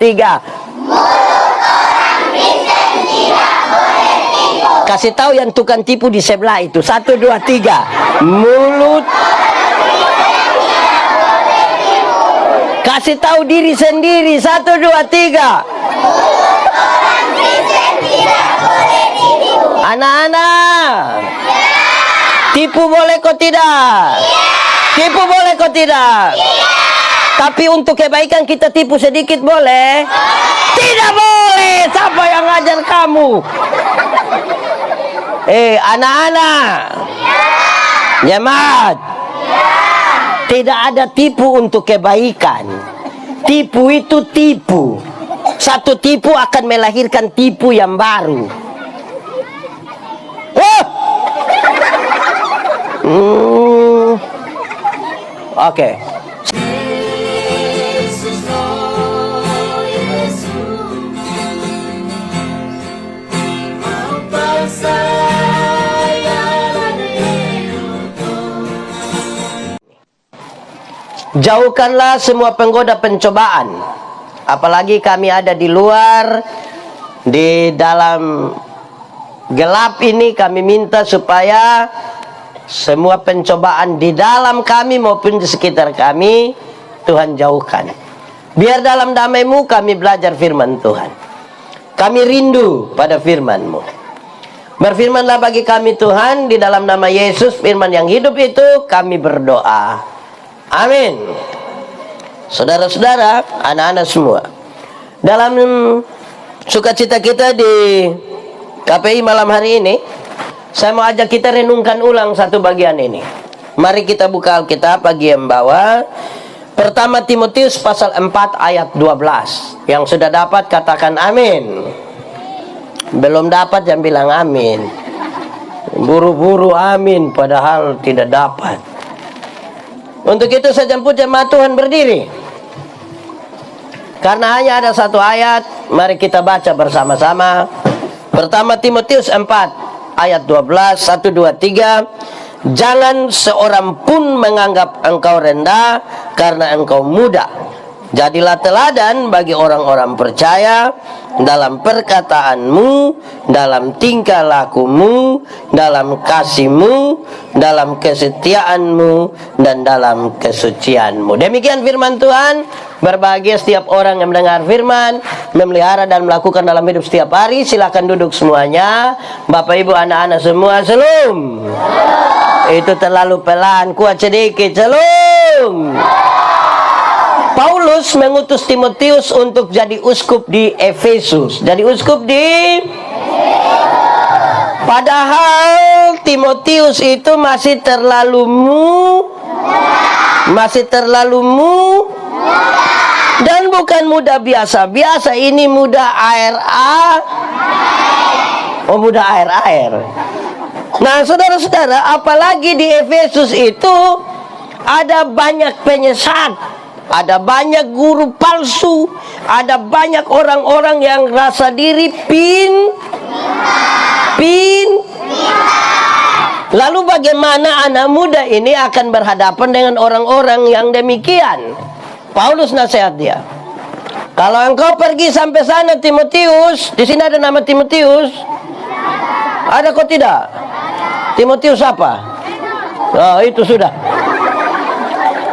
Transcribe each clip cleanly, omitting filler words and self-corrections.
tiga. Kasih tahu yang tukang tipu di sebelah itu. 1, 2, 3. Mulut. Kasih tahu diri sendiri. 1, 2, 3. Anak-anak, tipu boleh kok tidak? Tipu boleh kok tidak? Tapi untuk kebaikan kita tipu sedikit boleh? Tidak boleh. Siapa yang ngajar kamu? Anak-anak, jemaat, tidak ada tipu untuk kebaikan. Tipu itu tipu. Satu tipu akan melahirkan tipu yang baru. Oke. Jauhkanlah semua penggoda pencobaan. Apalagi kami ada di luar, di dalam gelap ini, kami minta supaya semua pencobaan di dalam kami maupun di sekitar kami, Tuhan jauhkan. Biar dalam damai-Mu kami belajar firman Tuhan. Kami rindu pada firman-Mu. Berfirmanlah bagi kami Tuhan, di dalam nama Yesus, firman yang hidup itu, kami berdoa. Amin. Saudara-saudara, anak-anak semua, dalam sukacita kita di KPI malam hari ini, saya mau ajak kita renungkan ulang satu bagian ini. Mari kita buka Alkitab bagi yang bawa. Pertama Timotius pasal 4 ayat 12. Yang sudah dapat katakan amin. Belum dapat yang bilang amin. Buru-buru amin padahal tidak dapat. Untuk itu saya jemput jemaat Tuhan berdiri. Karena hanya ada satu ayat, mari kita baca bersama-sama. Pertama Timotius 4 ayat 12, 1, 2, 3. Jangan seorang pun menganggap engkau rendah karena engkau muda. Jadilah teladan bagi orang-orang percaya dalam perkataanmu, dalam tingkah lakumu, dalam kasihmu, dalam kesetiaanmu, dan dalam kesucianmu. Demikian firman Tuhan. Berbahagia setiap orang yang mendengar firman, memelihara dan melakukan dalam hidup setiap hari. Silakan duduk semuanya. Bapak Ibu anak-anak semua, shalom. Itu terlalu pelan, kuat sedikit. Shalom. Paulus mengutus Timotius untuk jadi uskup di Efesus. Jadi uskup di padahal Timotius itu masih terlalu dan bukan muda biasa-biasa, ini muda muda air. Nah, saudara-saudara, apalagi di Efesus itu ada banyak penyesat, ada banyak guru palsu, ada banyak orang-orang yang rasa diri Lalu bagaimana anak muda ini akan berhadapan dengan orang-orang yang demikian? Paulus nasihat dia. Kalau engkau pergi sampai sana Timotius, di sini ada nama Timotius. Ada kok tidak? Timotius apa? Oh, itu sudah.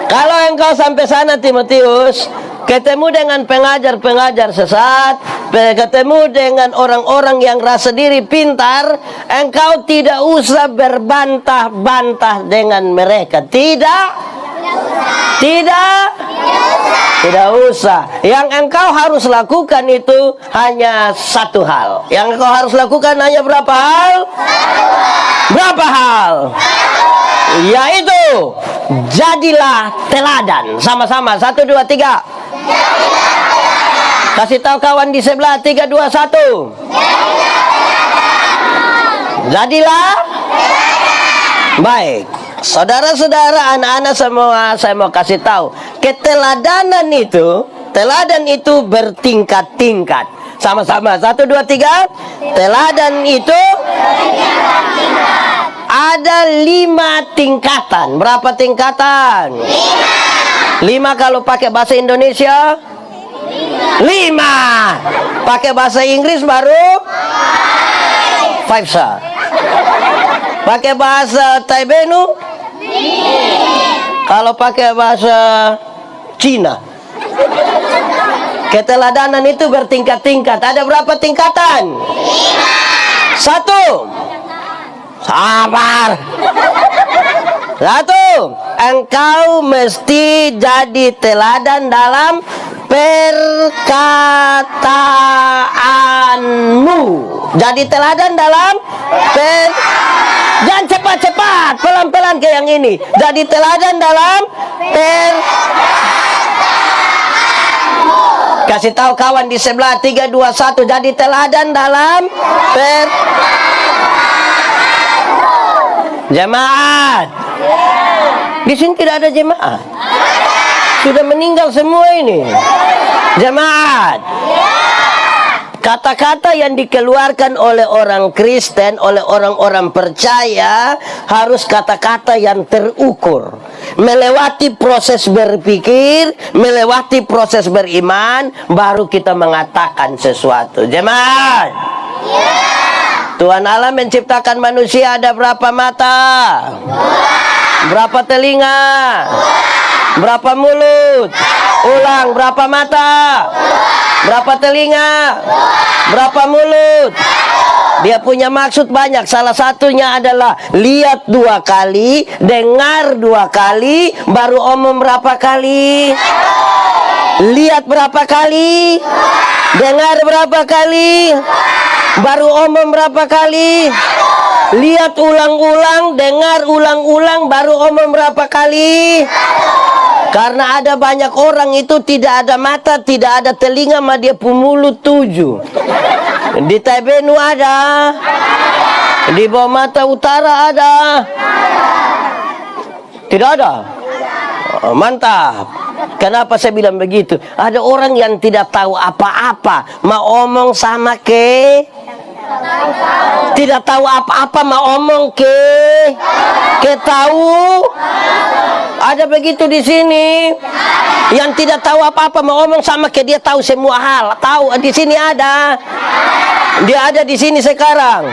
Kalau engkau sampai sana Timotius, ketemu dengan pengajar-pengajar sesat, ketemu dengan orang-orang yang rasa diri pintar, engkau tidak usah berbantah-bantah dengan mereka. Tidak usah. Yang engkau harus lakukan itu hanya satu hal. Yang engkau harus lakukan hanya berapa hal? Berapa hal? Yaitu jadilah teladan. Sama-sama, 1, 2, 3. Kasih tahu kawan di sebelah. 3, 2, 1. Jadilah. Baik, saudara-saudara, anak-anak semua, saya mau kasih tahu, keteladanan itu, teladan itu bertingkat-tingkat. Sama-sama, 1, 2, 3. Teladan itu ada 5 tingkatan. Berapa tingkatan? 5 kalau pakai bahasa Indonesia? 5. Pakai bahasa Inggris baru 5 star. Pakai bahasa Taibenu? Kalau pakai bahasa Cina, keteladanan itu bertingkat-tingkat. Ada berapa tingkatan? 1. Sabar. 1. Engkau mesti jadi teladan dalam perkataanmu. Jadi teladan dalam jangan cepat-cepat, pelan-pelan ke yang ini. Jadi teladan dalam kasih tahu kawan di sebelah. 3, 2, 1. Jadi teladan dalam jemaat. Di sini tidak ada jemaat. Sudah meninggal semua ini. Jemaat. Kata-kata yang dikeluarkan oleh orang Kristen, oleh orang-orang percaya, harus kata-kata yang terukur, melewati proses berpikir, melewati proses beriman, baru kita mengatakan sesuatu. Jemaat. Tuhan Allah menciptakan manusia ada berapa mata? Berapa telinga? Berapa mulut? Ulang, berapa mata? Berapa telinga? Berapa mulut? Dia punya maksud banyak. Salah satunya adalah lihat 2 kali, dengar 2 kali, baru omong berapa kali? Lihat berapa kali? Dengar berapa kali? Baru omong berapa kali? Lihat ulang-ulang, dengar ulang-ulang, baru omong berapa kali? Karena ada banyak orang itu tidak ada mata, tidak ada telinga, mah dia mulut 7. Di Taibenu ada, di bawah mata utara ada, tidak ada. Oh, mantap. Kenapa saya bilang begitu? Ada orang yang tidak tahu apa-apa, mau omong sama tidak tahu apa-apa, mau omong tahu. Ada begitu di sini. Yang tidak tahu apa-apa mau omong sama dia tahu semua hal. Tahu di sini ada. Dia ada di sini sekarang.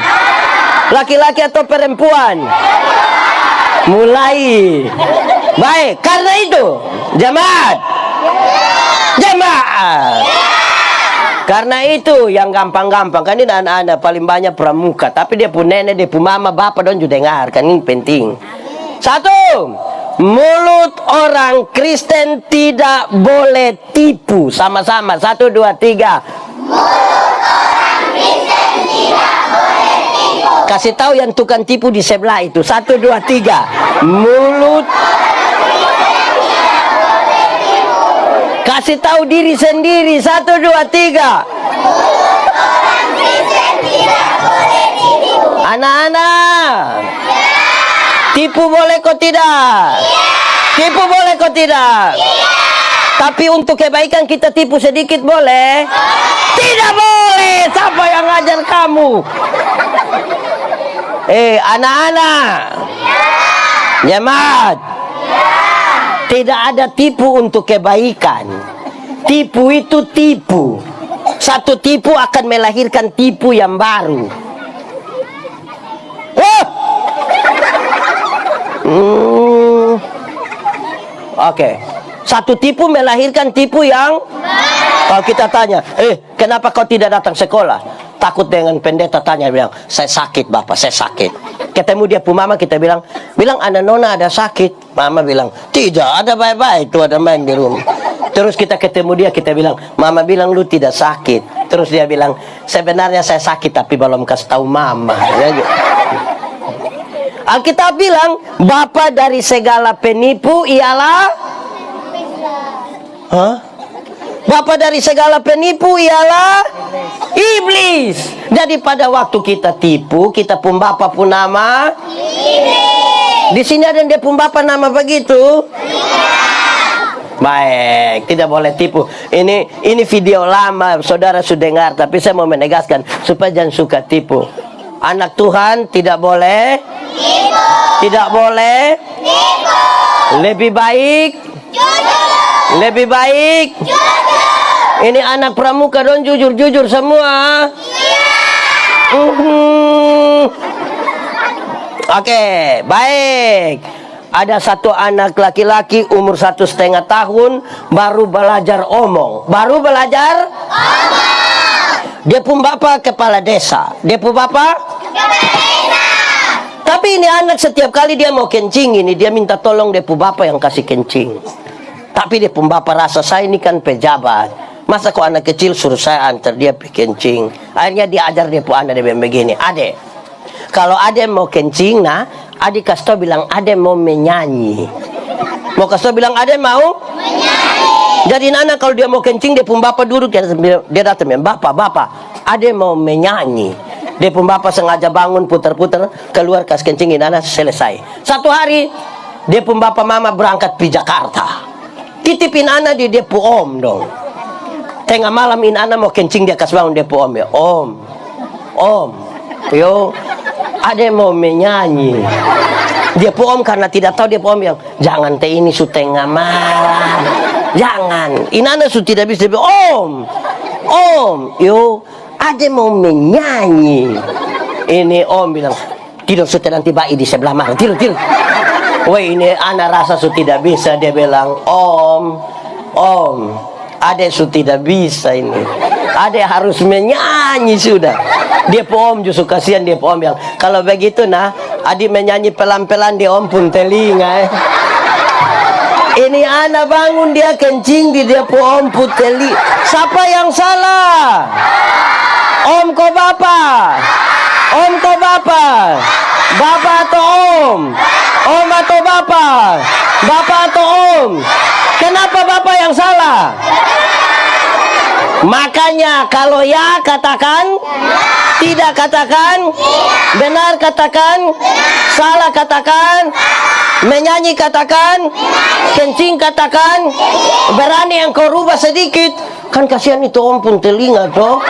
Laki-laki atau perempuan? Mulai. Baik, karena itu jemaat. Karena itu yang gampang-gampang. Kan ini anak-anak paling banyak pramuka, tapi dia pun nenek, dia pun mama, bapak dan juga dengar. Kan ini penting. 1. Mulut orang Kristen tidak boleh tipu. Sama-sama. 1, 2, 3. Mulut orang Kristen tidak boleh tipu. Kasih tahu yang tukang tipu di sebelah itu. 1, 2, 3. Mulut. Kasih tahu diri sendiri. 1, 2, 3. Anak-anak, tipu boleh kok tidak? Tipu boleh kok tidak? Tapi untuk kebaikan kita tipu sedikit boleh? Tidak boleh. Siapa yang ngajar kamu? Anak-anak, jemaat, tidak ada tipu untuk kebaikan. Tipu itu tipu. Satu tipu akan melahirkan tipu yang baru. Oke. Satu tipu melahirkan tipu yang kalau kita tanya, kenapa kau tidak datang sekolah? Takut dengan pendeta tanya, bilang, saya sakit bapak, saya sakit. Ketemu dia pu mama, kita bilang anak nona ada sakit. Mama bilang, tidak, ada baik-baik, itu ada main di rumah. Terus kita ketemu dia, kita bilang, mama bilang lu tidak sakit. Terus dia bilang, sebenarnya saya sakit tapi belum kasih tahu mama. Alkitab bilang, bapa dari segala penipu ialah bapa dari segala penipu ialah iblis. Jadi pada waktu kita tipu, kita pun bapa pun nama iblis. Di sini ada yang dia pun bapa nama begitu? Baik, tidak boleh tipu. Ini video lama, saudara sudah dengar, tapi saya mau menegaskan supaya jangan suka tipu. Anak Tuhan tidak boleh tipu. Tidak boleh tipu. Lebih baik jujur. Lebih baik jujur. Ini anak pramuka dong, jujur-jujur semua. Oke, baik. Ada satu anak laki-laki umur 1,5 tahun baru belajar omong. Baru belajar omong. Dia pun bapak kepala desa. Dia pun bapak kepala desa. Tapi ini anak setiap kali dia mau kencing ini, dia minta tolong dia pun bapak yang kasih kencing. Tapi dia pun bapak rasa saya ini kan pejabat. Masa kok anak kecil suruh saya antar dia pergi kencing. Akhirnya dia ajar dia pun anak dia begini. Adek, kalau adek mau kencing, nah adik kasih tau bilang adek mau menyanyi. Mau kasih tau bilang adek mau menyanyi. Jadi anak kalau dia mau kencing, dia pun bapak duduk, dia datang bilang, bapak, adek mau menyanyi. Dia pun bapak sengaja bangun putar-putar keluar kasih kencingin anak selesai. Satu hari dia pun bapak mama berangkat di Jakarta. Titipin anak di dia pun om dong. Tengah malam ini anak mau kencing, dia kasih bangun dia pun om ya. Om, yo, ada mau menyanyi. Dia pun om karena tidak tahu, dia pun om yang jangan teh ini su tengah malam. Jangan. Ini anak su tidak bisa om, yo, ada mau menyanyi. Ini om bilang tidur su nanti bayi di sebelah mana. Tidur. Wah ini anak rasa su tidak bisa. Dia bilang om, adek su tidak bisa ini. Adek harus menyanyi sudah. Dia pun om justru kasihan, dia pun om bilang kalau begitu nah adik menyanyi pelan-pelan dia om pun telinga. Ini anak bangun dia kencing di dia pun om pun telinga. Siapa yang salah? Om kok bapak? Om kok bapak? Bapak atau om? Om atau bapak? Bapak atau om? Kenapa bapak yang salah? Makanya kalau ya katakan, tidak katakan, benar katakan, salah katakan, menyanyi katakan, kencing katakan, berani yang kau rubah sedikit. Kan kasihan itu om pun telinga toh.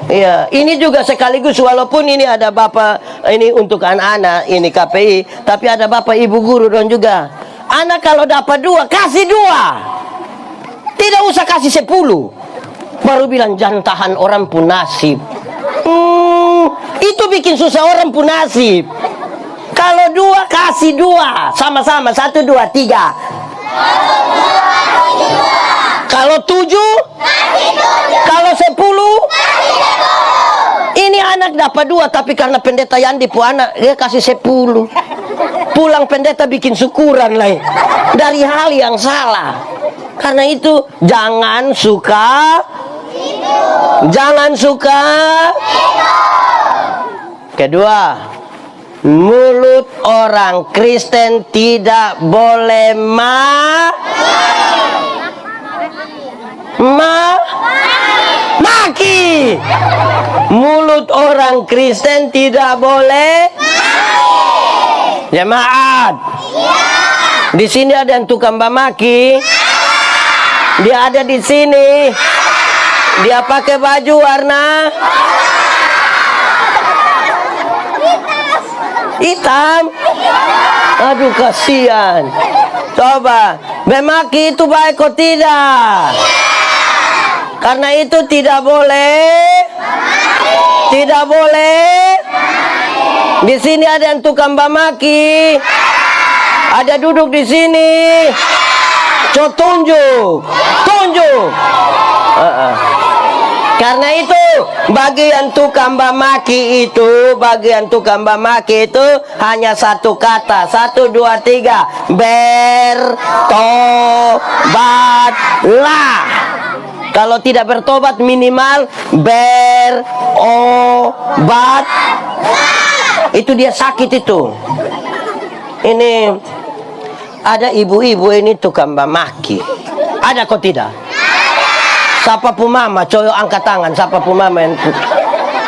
Iya, ini juga sekaligus walaupun ini ada bapak ini untuk anak-anak ini KPI, tapi ada bapak ibu guru dan juga anak kalau dapat 2 kasih 2, tidak usah kasih 10. Baru bilang jangan tahan orang pun nasib. Itu bikin susah orang pun nasib. Kalau 2 kasih 2 sama-sama 1, 2, 3. Kalau 7 kasih 7. Kalau 10 ini anak dapat 2, tapi karena pendeta Yandi pu anak dia kasih 10. Pulang pendeta bikin syukuran lain dari hal yang salah. Karena itu jangan suka Kedua, mulut orang Kristen tidak boleh maki. Mulut orang Kristen tidak boleh jemaat. Di sini ada yang tukang maki. Dia ada di sini. Dia pakai baju warna hitam. Aduh kasihan. Coba, memaki itu baik kok tidak? Karena itu tidak boleh. Tidak boleh. Di sini ada yang tukang maki. Ada duduk di sini. Coba tunjuk. Karena itu bagian tukang maki itu, hanya satu kata. 1, 2, 3. Bertobatlah. Kalau tidak bertobat minimal berobat. Itu dia sakit itu. Ini ada ibu-ibu ini tukang maki. Ada kok tidak? Siapa pun mama, coyo angkat tangan. Siapa pun mama yang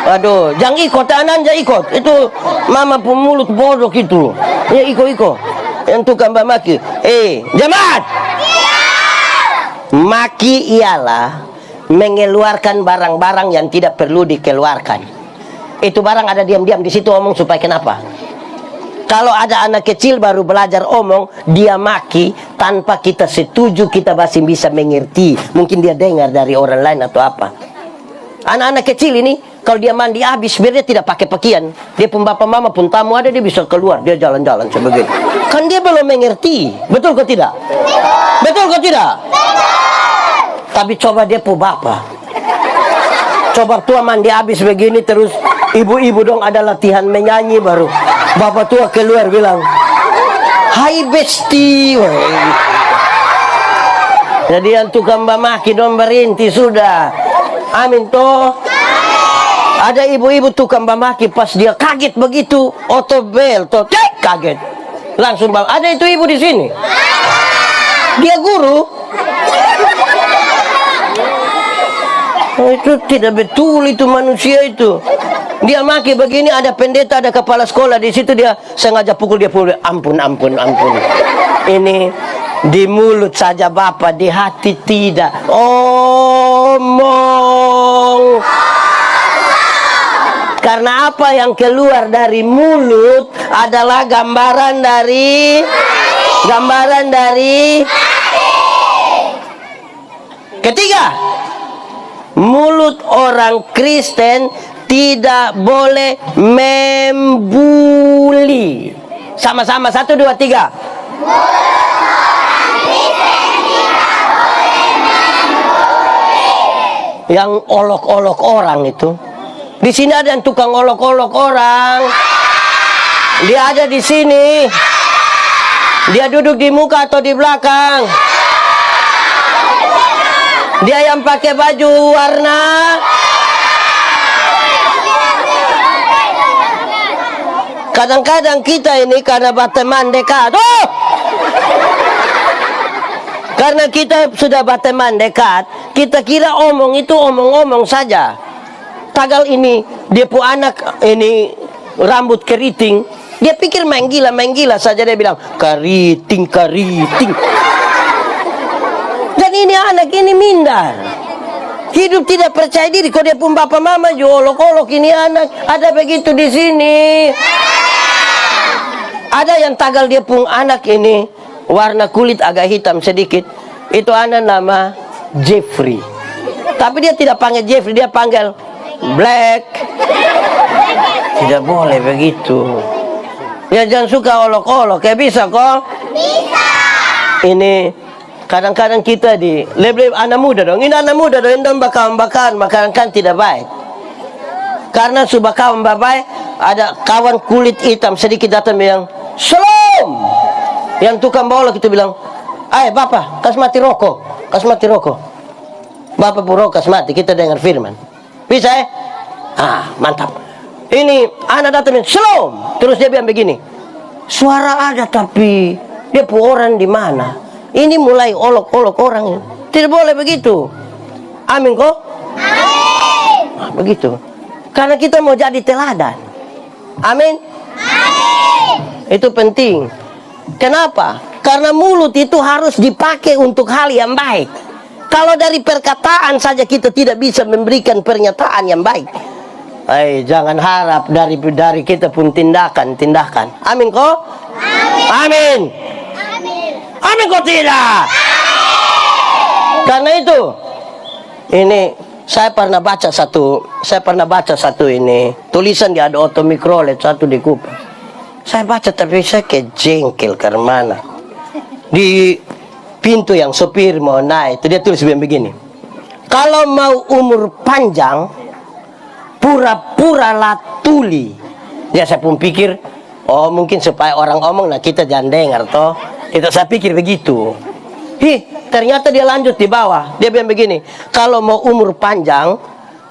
aduh, jangan ikut anan, jangan ikut. Itu mama pun mulut bodoh gitu. Ya ikut. Yang tukang maki. Jemaat. Maki ialah mengeluarkan barang-barang yang tidak perlu dikeluarkan. Itu barang ada diam-diam di situ omong supaya kenapa? Kalau ada anak kecil baru belajar omong, dia maki tanpa kita setuju, kita masih bisa mengerti. Mungkin dia dengar dari orang lain atau apa. Anak-anak kecil ini, kalau dia mandi habis, biar dia tidak pakai pakaian. Dia pun bapak mama pun tamu ada, dia bisa keluar, dia jalan-jalan sebegini. Kan dia belum mengerti. Betul kok tidak? Betul kok tidak? Tapi coba dia pun bapak. Coba tua mandi habis begini terus ibu-ibu dong ada latihan menyanyi baru. Bapak tua keluar bilang, "Hai besti." Jadi yang tukang maki dong berhenti sudah. Amin toh. Ada ibu-ibu tukang maki pas dia kaget begitu, otobel toh kaget. Langsung ada itu ibu di sini. Dia guru. Itu tidak betul itu manusia itu. Dia maki begini, ada pendeta, ada kepala sekolah di situ, dia sengaja pukul, dia pukul. Ampun. Ini di mulut saja Bapak, di hati tidak. Omong. Karena apa yang keluar dari mulut adalah gambaran dari ketiga, mulut orang Kristen tidak boleh membuli. Sama-sama, 1, 2, 3. Yang olok-olok orang itu. Di sini ada yang tukang olok-olok orang. Dia ada di sini. Dia duduk di muka atau di belakang. Dia yang pakai baju warna. Kadang-kadang kita ini karena berteman dekat. Karena kita sudah berteman dekat, kita kira omong itu omong-omong saja. Tagal ini, dia pu anak ini rambut keriting. Dia pikir main gila saja, dia bilang keriting. Dan ini anak ini mindar. Hidup tidak percaya diri. Kalau dia pun bapak mama olok-olok ini anak. Ada begitu di sini. Ada yang tagal dia pun anak ini warna kulit agak hitam sedikit. Itu anak nama Jeffrey. Tapi dia tidak panggil Jeffrey, dia panggil Black. Tidak boleh begitu. Ya jangan suka olok-olok. Ya bisa kok? Bisa. Ini kadang-kadang kita lebih anak muda dong. Ini anak muda dong, dan bakar makanan kan tidak baik. Karena sudah kawan baik, ada kawan kulit hitam sedikit datang bilang, "Shalom." Yang tukang bola kita bilang, Bapak, kas mati rokok. Bapak pun kas mati, kita dengar firman. Bisa mantap. Ini anak datang, "Shalom." Terus dia bilang begini, suara ada tapi dia pun orang di mana? Ini mulai olok-olok orang. Tidak boleh begitu. Amin kok? Amin. Begitu. Karena kita mau jadi teladan. Amin. Amin. Itu penting. Kenapa? Karena mulut itu harus dipakai untuk hal yang baik. Kalau dari perkataan saja kita tidak bisa memberikan pernyataan yang baik. Jangan harap dari kita pun tindakan. Amin kok? Amin. Amin kok tidak? Karena itu, ini saya pernah baca satu ini tulisan di ada otomikrolet satu di Kupang. Saya baca tapi saya kejengkel karena mana? Di pintu yang sopir mau naik, itu dia tulis begini. Kalau mau umur panjang, pura-puralah tuli. Ya saya pun pikir, mungkin supaya orang omong, nah kita jangan dengar toh. Itu saya pikir begitu. Ternyata dia lanjut di bawah. Dia bilang begini, kalau mau umur panjang,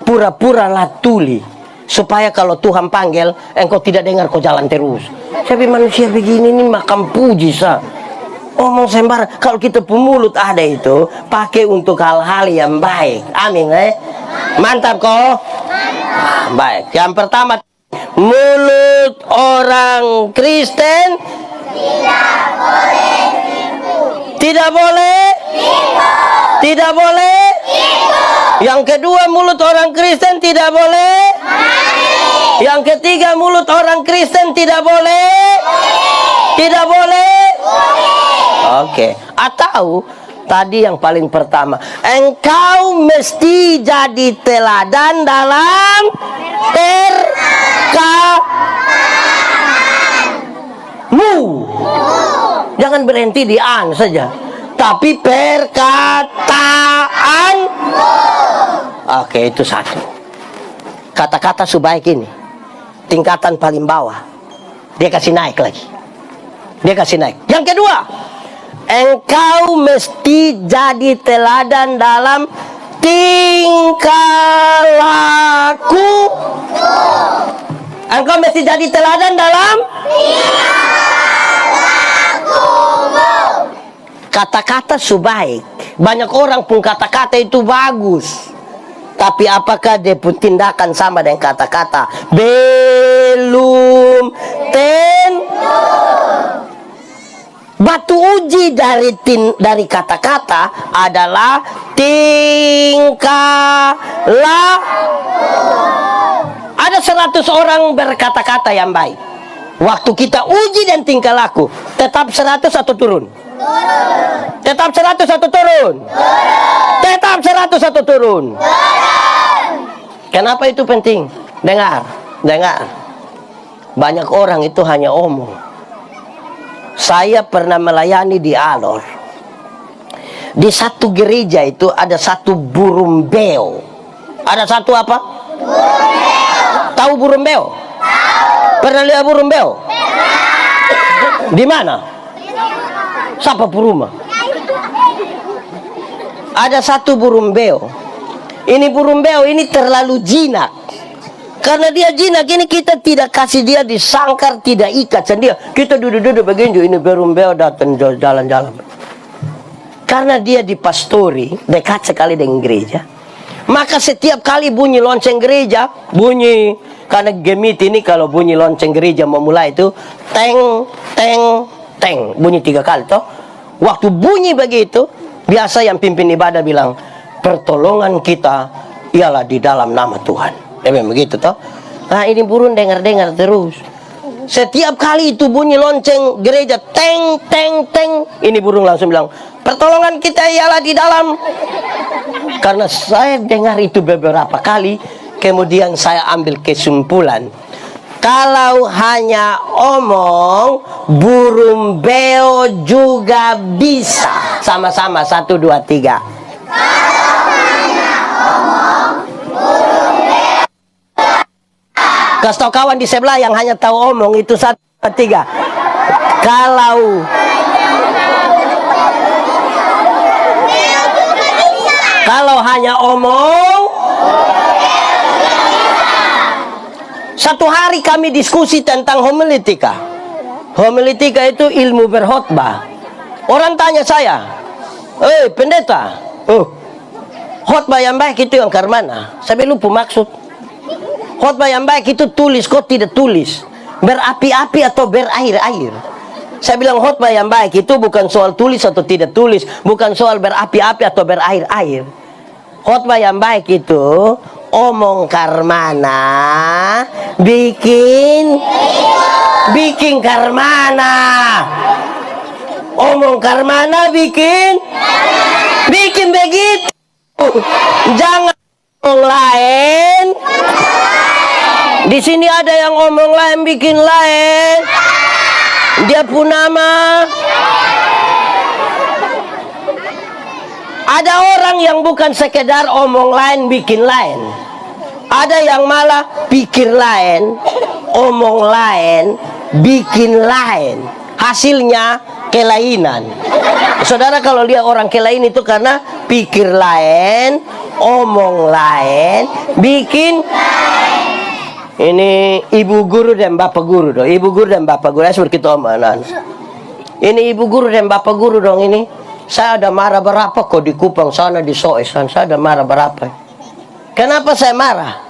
pura-puralah tuli. Supaya kalau Tuhan panggil, engkau tidak dengar, kau jalan terus. Tapi manusia begini ini makan puji sah. Omong sembarang. Kalau kita pun mulut ada itu, pakai untuk hal-hal yang baik. Amin Mantap kok? Baik. Yang pertama, mulut orang Kristen tidak boleh. Tidak boleh. Yang kedua, mulut orang Kristen tidak boleh. Yang ketiga, mulut orang Kristen tidak boleh. Tidak boleh? Oke. Atau tadi yang paling pertama, engkau mesti jadi teladan dalam perkataanmu. Jangan berhenti di an saja, tapi perkataan. Oke, itu satu. Kata-kata sebaik ini, tingkatan paling bawah, dia kasih naik lagi. Dia kasih naik. Yang kedua, engkau mesti jadi teladan dalam tingkah laku. Engkau mesti jadi teladan dalam kata-kata sebaik. Banyak orang pun kata-kata itu bagus, tapi apakah dia pun tindakan sama dengan kata-kata? Belum tentu. Batu uji dari kata-kata adalah tingkah laku. Ada 100 orang berkata-kata yang baik. Waktu kita uji dan tingkah laku, tetap 100 atau turun? Tetap 100 atau turun? Tetap 100 atau turun? Kenapa itu penting? Dengar. Banyak orang itu hanya omong. Saya pernah melayani di Alor. Di satu gereja itu ada satu burung beo. Ada satu apa? Tahu burung beo? Pernah lihat burung beo? Di mana? Siapa rumah? Ada satu burung beo. Ini burung beo ini terlalu jinak. Karena dia jinak ini, kita tidak kasih dia disangkar, tidak ikat dia. Kita duduk-duduk begini, ini burung beo datang jalan-jalan. Karena dia dipastori dekat sekali dengan gereja, maka setiap kali bunyi lonceng gereja, bunyi, karena gemit ini kalau bunyi lonceng gereja mau mulai itu teng teng teng, bunyi 3 kali toh. Waktu bunyi begitu, biasa yang pimpin ibadah bilang, pertolongan kita ialah di dalam nama Tuhan. Memang begitu toh. Nah, ini burung dengar-dengar terus. Setiap kali itu bunyi lonceng gereja teng teng teng, ini burung langsung bilang, pertolongan kita ialah di dalam. Karena saya dengar itu beberapa kali, kemudian saya ambil kesimpulan, kalau hanya omong, burung beo juga bisa. Sama-sama 1, 2, 3. Kasih tahu kawan di sebelah yang hanya tahu omong itu 1, 2, 3. Kalau hanya omong. Satu hari kami diskusi tentang homiletika. Homiletika itu ilmu berkhotbah. Orang tanya saya, pendeta, khotbah yang baik itu yang ke mana? Saya lupa maksud. Khotbah yang baik itu tulis, kok tidak tulis, berapi-api atau berair-air. Saya bilang khotbah yang baik itu bukan soal tulis atau tidak tulis, bukan soal berapi-api atau berair-air. Khotbah yang baik itu omong karmana, bikin karmana. Omong karmana, bikin begitu. Jangan omong lain. Di sini ada yang omong lain, bikin lain. Dia pun nama. Ada orang yang bukan sekedar omong lain, bikin lain. Ada yang malah pikir lain, omong lain, bikin lain. Hasilnya kelainan. Saudara, kalau lihat orang kelain itu karena pikir lain, omong lain, bikin lain. Ini ibu guru dan bapak guru dong. Ibu guru dan bapak guru, seperti itu omongan. Ini ibu guru dan bapak guru dong ini. Saya ada marah berapa kok di Kupang sana, di Soes kan. Saya ada marah berapa. Kenapa saya marah?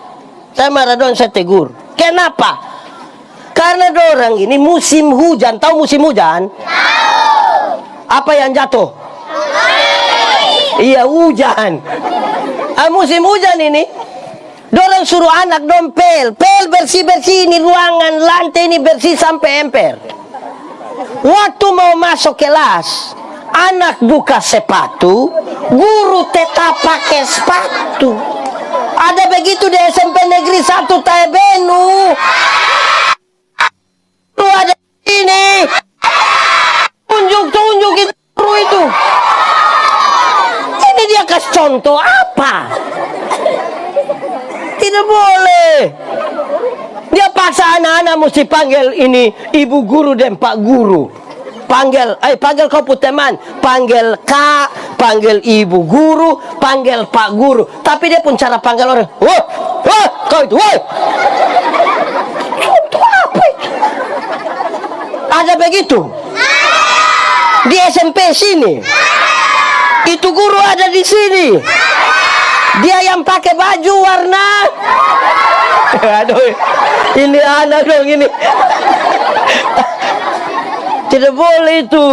Saya marah dong, saya tegur. Kenapa? Karena dorang ini musim hujan. Tahu musim hujan? Tahu. Apa yang jatuh? Iya, hujan. Musim hujan ini, dorang suruh anak dong pel bersih-bersih ini ruangan, lantai ini bersih sampai emper. Waktu mau masuk kelas, anak buka sepatu, guru tetap pakai sepatu. Ada begitu di SMP Negeri 1 Taebenu. Lu ada ini. Tunjuk itu guru itu. Ini dia kasih contoh apa? Tidak boleh. Dia paksa anak-anak mesti panggil ini ibu guru dan pak guru. Panggil kau punya teman, panggil kak, panggil ibu guru, panggil pak guru. Tapi dia pun cara panggil orang, wah, kau itu, wah. Contoh apa itu? Ada begitu di SMP sini. Itu guru ada di sini. Dia yang pakai baju warna. Aduh, ini anak dong ini. Tidak boleh itu.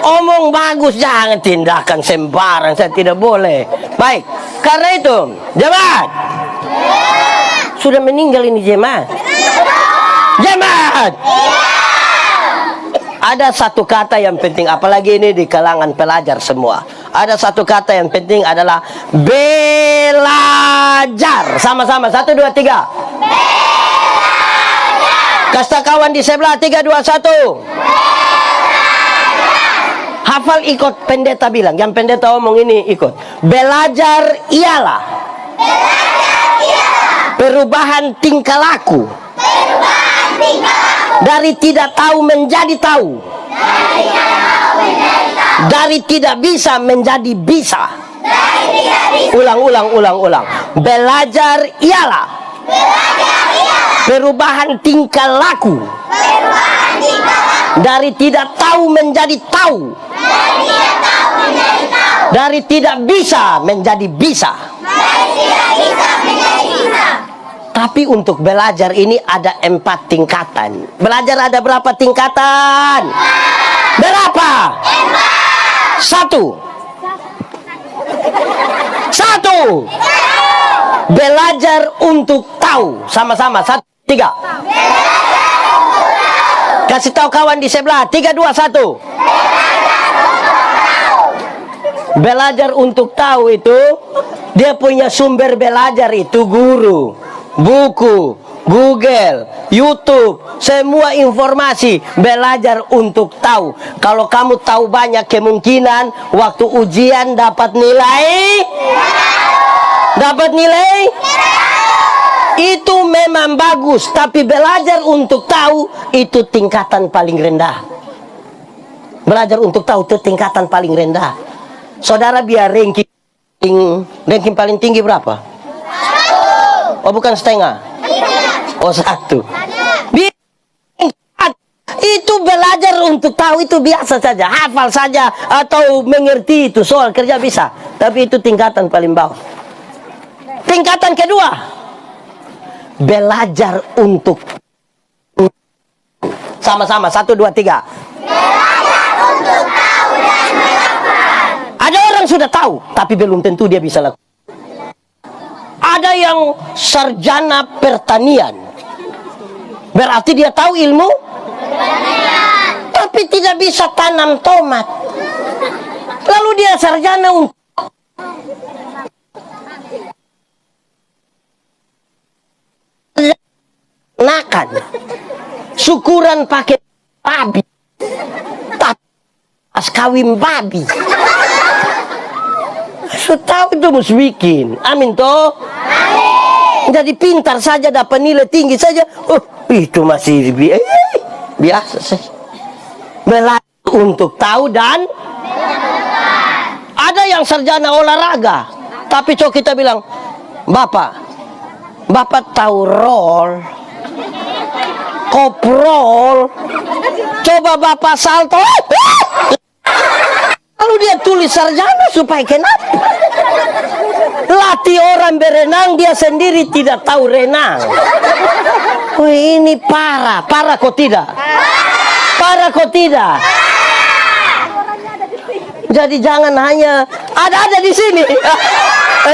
Omong bagus, jangan tindakan sembarang. Saya tidak boleh. Baik, karena itu jemaat. Sudah meninggal ini jemaat. Jemaat. Ada satu kata yang penting, apalagi ini di kalangan pelajar semua. Ada satu kata yang penting adalah belajar. Sama-sama, 1, 2, 3. Kasta kawan di sebelah, 3, 2, 1. Hafal ikut pendeta bilang. Yang pendeta omong ini ikut. Belajar ialah perubahan tingkah laku. Dari tidak tahu menjadi tahu. Dari tidak bisa menjadi bisa. Ulang. Belajar ialah perubahan tingkah laku. Dari tidak tahu menjadi tahu. Dari tidak bisa menjadi bisa. Tapi untuk belajar ini ada 4 tingkatan. Belajar ada berapa tingkatan? Berapa? 1. Belajar untuk tahu. Sama-sama, 1, 3. Kasih tahu kawan di sebelah, 3, 2, 1. Belajar untuk tahu itu, dia punya sumber belajar itu guru, buku, Google, YouTube, semua informasi. Belajar untuk tahu. Kalau kamu tahu banyak, kemungkinan waktu ujian dapat nilai. Itu memang bagus. Tapi belajar untuk tahu itu tingkatan paling rendah. Belajar untuk tahu itu tingkatan paling rendah. Saudara, biar ranking paling tinggi berapa? 1. Oh, bukan setengah. Oh, 1. Itu belajar untuk tahu itu biasa saja, hafal saja atau mengerti itu soal kerja bisa. Tapi itu tingkatan paling bawah. Tingkatan kedua, belajar untuk sama-sama, 1, 2, 3. Belajar untuk tahu dan melakukan. Ada orang sudah tahu, tapi belum tentu dia bisa lakukan. Ada yang sarjana pertanian, berarti dia tahu ilmu pertanian, tapi tidak bisa tanam tomat. Lalu dia sarjana untuk nakan, syukuran pakai babi, pas kawin babi. Sudah tahu itu mesti bikin. Amin toh. Amin. Jadi pintar saja, dapat nilai tinggi saja. Oh, itu masih biasa saja. Belajar untuk tahu dan ada yang sarjana olahraga, tapi coba kita bilang, Bapak tahu roll, koprol, coba Bapak salto. Lalu dia tulis sarjana supaya kenapa? Latih orang berenang, dia sendiri tidak tahu renang. Oh, ini parah kok tidak? Parah kok tidak? Jadi jangan hanya ada di sini.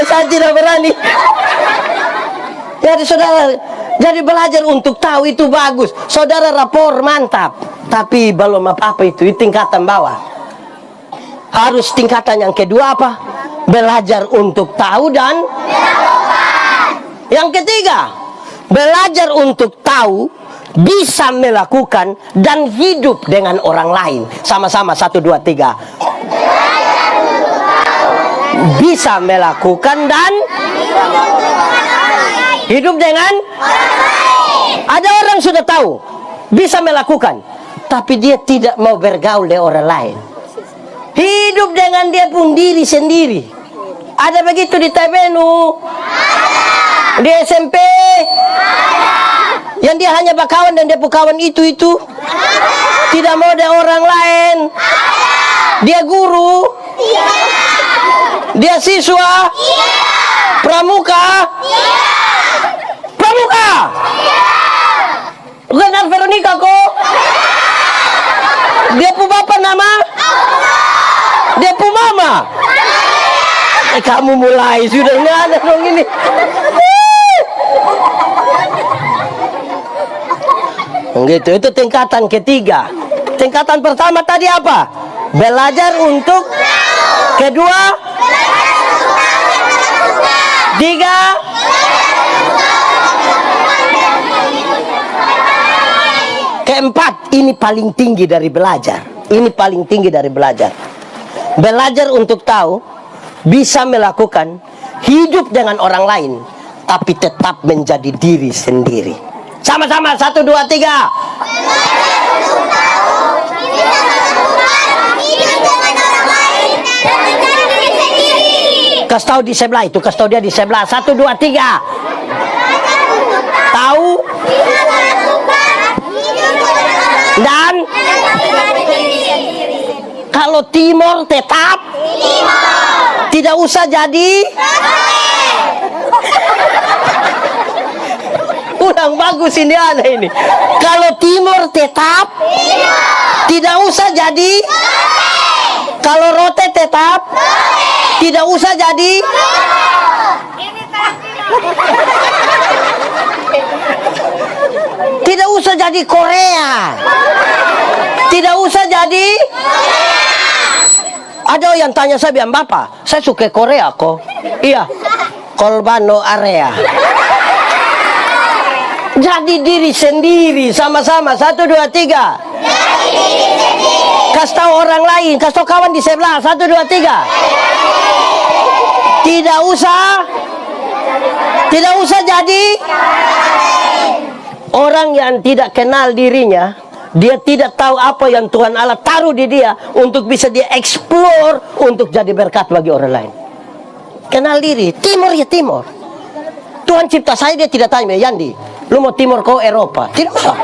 Saya tidak berani. Jadi saudara, Jadi belajar untuk tahu itu bagus. Saudara, rapor mantap. Tapi belum apa-apa itu tingkatan bawah. Harus tingkatan yang kedua apa? Belajar untuk tahu dan yang ketiga, belajar untuk tahu, bisa melakukan dan hidup dengan orang lain. Sama-sama 1, 2, 3. Bisa melakukan dan hidup dengan orang lain. Ada orang sudah tahu, bisa melakukan, tapi dia tidak mau bergaul dengan orang lain. Hidup dengan dia pun diri sendiri. Ada begitu di TPNU? Di SMP? Yang dia hanya berkawan dan dia berkawan itu. Tidak mau dengan orang lain. Dia guru? Dia siswa? Pramuka? Pramuka? Kenal Veronica kok? Dia pu bapak nama? Dia pu mama? Kamu mulai sudah nggak ada dong ini. Gitu, itu tingkatan ketiga. Tingkatan pertama tadi apa? Belajar untuk, kedua, tiga, keempat. Ini paling tinggi dari belajar. Ini paling tinggi dari belajar. Belajar untuk tahu, bisa melakukan, hidup dengan orang lain, tapi tetap menjadi diri sendiri. Sama-sama 1, 2, 3. Kasih tahu di sebelah itu, kasih tahu dia di sebelah. 1, 2, 3. Tahu dan kalau timur tetap tidak usah jadi. Kurang bagus ini ada ini. Kalau timur tetap tidak usah jadi. Kalau rote tetap tidak usah jadi. Tidak usah jadi Korea. Tidak usah jadi. Ada yang tanya saya, bilang, Bapak, saya suka Korea kok. Iya, Kolbano area. Jadi diri sendiri. Sama-sama 1, 2, 3. Kasih tahu orang lain, kasih tahu kawan di sebelah. 1, 2, 3. Tidak usah jadi. Orang yang tidak kenal dirinya, dia tidak tahu apa yang Tuhan Allah taruh di dia untuk bisa dia explore untuk jadi berkat bagi orang lain. Kenal diri. Timur ya timur. Tuhan cipta saya, dia tidak tanya, Yandi, lu mau timur kau Eropa? Tidak usah.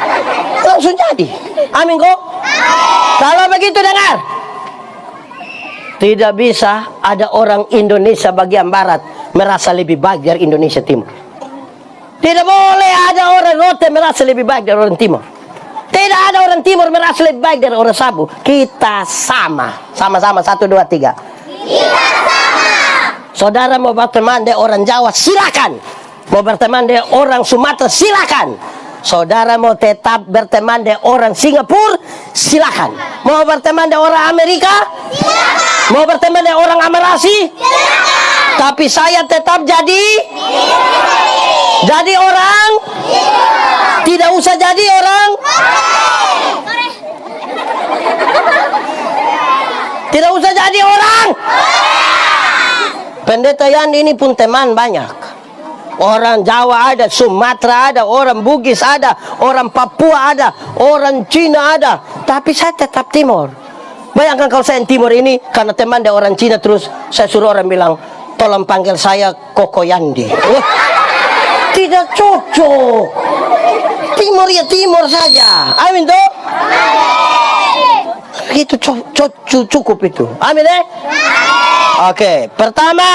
Langsung jadi. Amin kok? Kalau begitu dengar. Tidak bisa ada orang Indonesia bagian barat merasa lebih baik dari Indonesia timur. Tidak boleh ada orang rote merasa lebih baik dari orang timur. Tidak ada orang timur merasa lebih baik dari orang Sabu. Kita sama. Sama-sama 1, 2, 3. Kita sama. Saudara mau berteman dengan orang Jawa, silakan. Mau berteman dengan orang Sumatera, silakan. Saudara mau tetap berteman dengan orang Singapura, silakan. Mau berteman dengan orang Amerika, silakan. Mau berteman dengan orang Amerasi, silakan. Tapi saya tetap jadi orang. Tidak usah jadi orang. Tidak usah jadi orang. Pendeta Yandi ini pun teman banyak. Orang Jawa ada, Sumatera ada, orang Bugis ada, orang Papua ada, orang Cina ada. Tapi saya tetap timur. Bayangkan kalau saya timur ini, karena teman dengan orang Cina, terus saya suruh orang bilang, tolong panggil saya Koko Yandi. Tidak cocok. Timur ya timur saja. Amin toh? Itu cukup itu. Amin deh. Oke, pertama.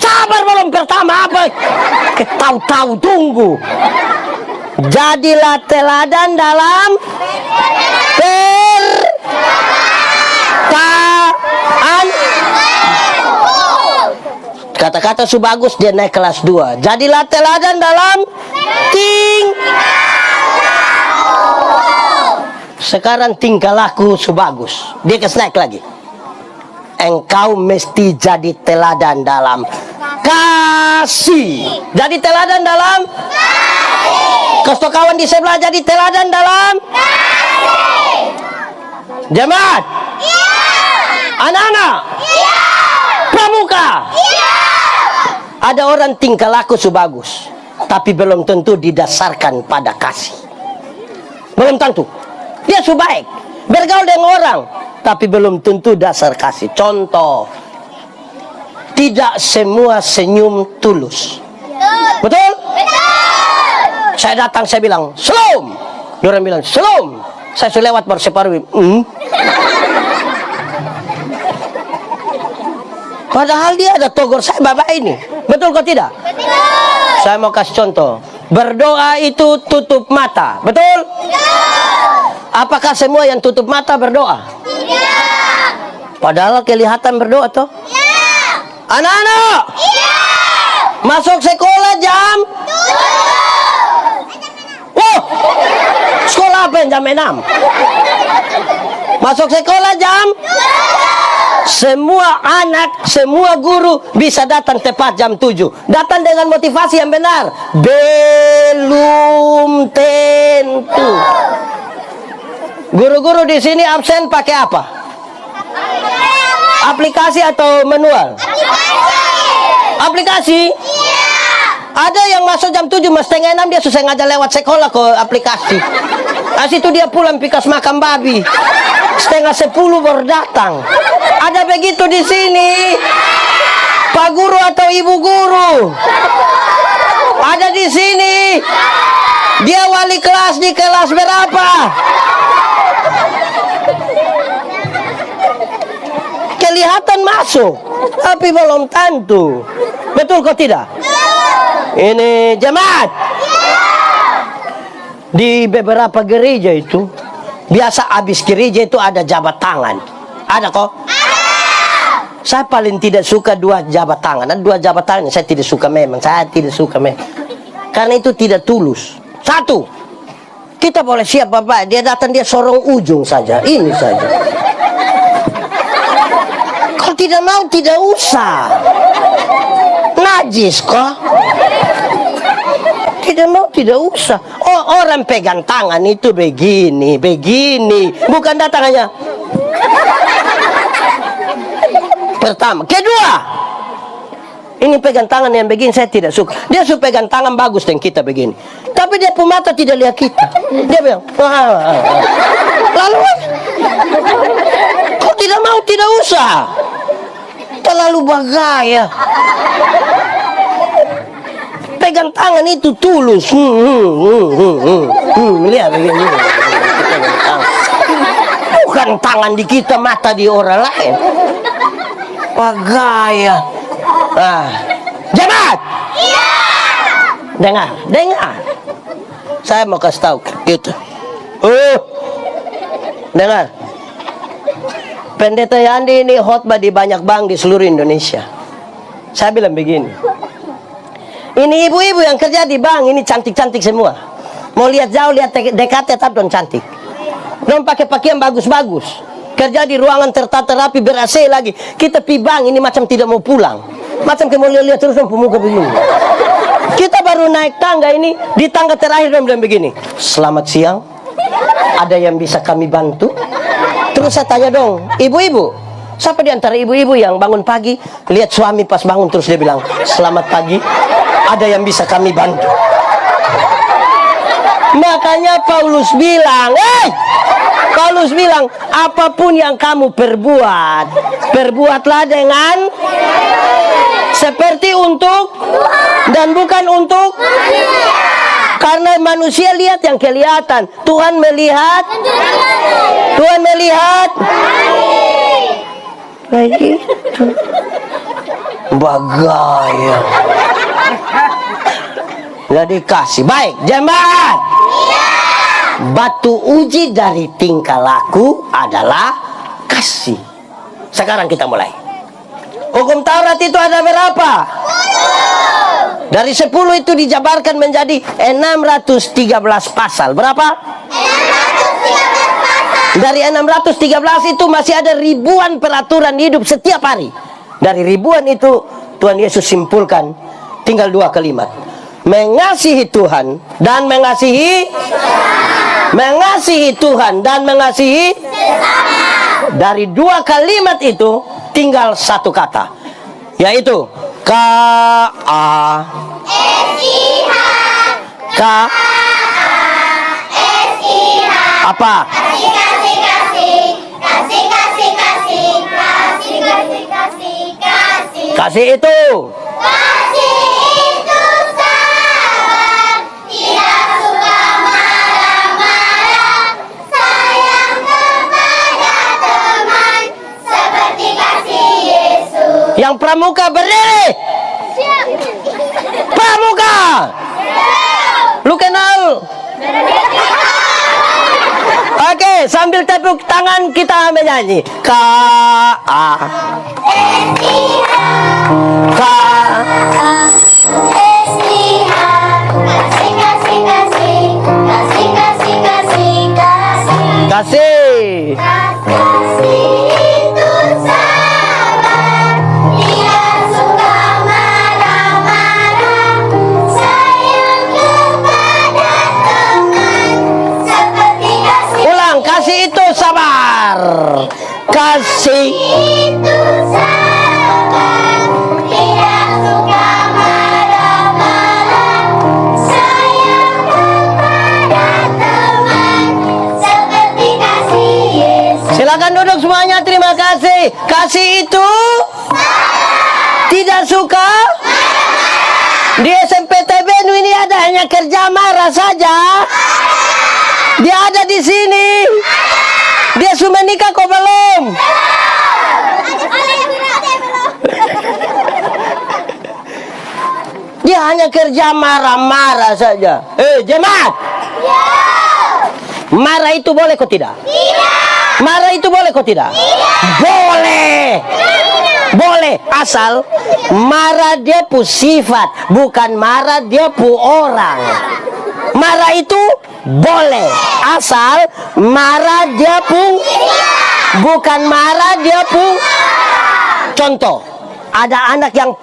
Sabar belum pertama apa? Tahu-tahu tunggu. Jadilah teladan dalam perkataan. Kata-kata su bagus, dia naik kelas 2. Jadilah teladan dalam sekarang tingkah laku su bagus. Dia naik lagi. Engkau mesti jadi teladan dalam kasih. Jadi teladan dalam kasih. Kasih kawan di sebelah, jadi teladan dalam kasih. Jemaat, anak-anak, pramuka, ada orang tingkah laku su bagus, tapi belum tentu didasarkan pada kasih. Belum tentu. Dia su baik, bergaul dengan orang, tapi belum tentu dasar kasih. Contoh, tidak semua senyum tulus. Betul? Saya datang, saya bilang, "Shalom." Orang bilang, "Shalom." Saya sudah lewat baru separuh. Padahal dia ada tegur saya bapak ini. Betul kok tidak? Betul. Saya mau kasih contoh. Berdoa itu tutup mata. Betul? Betul. Apakah semua yang tutup mata berdoa? Tidak. Padahal kelihatan berdoa toh? Iya. Anak-anak? Iya. Masuk sekolah jam 7. Wah, sekolah apa yang jam 6? Masuk sekolah jam 7. Semua anak, semua guru bisa datang tepat jam 7. Datang dengan motivasi yang benar. Belum tentu. Guru-guru di sini absen pakai apa? Aplikasi atau manual? Aplikasi? Ada yang masuk jam 7, mas setengah 6 dia susah ngajak lewat sekolah ke aplikasi. Nah, situ dia pulang pikas makan babi. Setengah 10 baru datang. Ada begitu di sini. Pak guru atau ibu guru ada di sini. Dia wali kelas di kelas berapa? Kelihatan masuk, tapi belum tentu. Betul kok tidak? Ini jemaat. Di beberapa gereja itu biasa habis gereja itu ada jabat tangan. Ada kok? Saya paling tidak suka 2 jabat tangan. Ada 2 jabat tangan saya tidak suka memang. Saya tidak suka memang. Karena itu tidak tulus. 1, kita boleh siap bapak. Dia datang dia sorong ujung saja. Ini saja. Kalau tidak mau tidak usah. Najis kok. Tidak mau tidak usah. Oh, orang pegang tangan itu begini, begini. Bukan datang hanya. Pertama, kedua, ini pegang tangan yang begini saya tidak suka. Dia suka pegang tangan bagus dengan kita begini. Tapi dia pun mata tidak lihat kita. Dia bilang, lalu kok tidak mau tidak usah. Terlalu bergaya. Pegang tangan itu tulus. Lihat begini. Bukan tangan di kita, mata di orang lain. Pagaya. Jemaat. Iya. Dengar. Saya mau kasih tahu gitu. Dengar. Pendeta Yandi ini khotbah di banyak bank di seluruh Indonesia. Saya bilang begini. Ini ibu-ibu yang kerja di bank ini cantik-cantik semua. Mau lihat jauh, lihat dekat, tetap don cantik. Don pakai pakaian bagus-bagus. Kerja di ruangan tertata rapi, ber-AC lagi. Kita pi bank ini macam tidak mau pulang. Macam kayak mau lihat terus pemuka begini. Kita baru naik tangga ini, di tangga terakhir don bilang begini. Selamat siang. Ada yang bisa kami bantu? Terus saya tanya dong, ibu-ibu, siapa di antara ibu-ibu yang bangun pagi, lihat suami pas bangun terus dia bilang, selamat pagi, ada yang bisa kami bantu? Makanya Paulus bilang, apapun yang kamu perbuat, perbuatlah dengan seperti untuk dan bukan untuk. Karena manusia lihat yang kelihatan, Tuhan melihat. Tuhan melihat. Begitu. Bagaya. Nggak dikasih. Baik, jemaat. Batu uji dari tingkah laku adalah kasih. Sekarang kita mulai. Hukum Taurat itu ada berapa? Dari 10 itu dijabarkan menjadi 613 pasal. Berapa? 613 pasal. Dari 613 itu masih ada ribuan peraturan hidup setiap hari. Dari ribuan itu Tuhan Yesus simpulkan tinggal 2 kalimat. Mengasihi Tuhan dan mengasihi Tuhan dan mengasihi. Dari 2 kalimat itu tinggal 1 kata, yaitu apa? Kasih itu sabar, tidak suka marah-marah, sayang kepada teman, seperti kasih Yesus. yang pramuka berdiri. Pramuka, lu kenal? Oke, sambil tepuk tangan kita menyanyi. Kasih. Itu sabar, tidak suka marah-marah, sayang kepada teman, seperti kasih. Ulang, kasih itu sabar. Kasih Itu sabar, tidak suka marah-marah, sayang kepada teman, seperti kasih Yesus. Silakan duduk semuanya, terima kasih. Kasih itu tidak suka. Di SMP TBNU ini ada hanya kerja marah saja. Dia ada di sini. Dia sudah menikah kok belum? Dia hanya kerja marah-marah saja. Jemaat, marah itu boleh kok tidak? Marah itu boleh kok tidak? Boleh. Boleh, asal marah dia pu sifat, bukan marah dia pu orang. Marah itu boleh, asal marah dia pu, bukan marah dia pu. Contoh, ada anak yang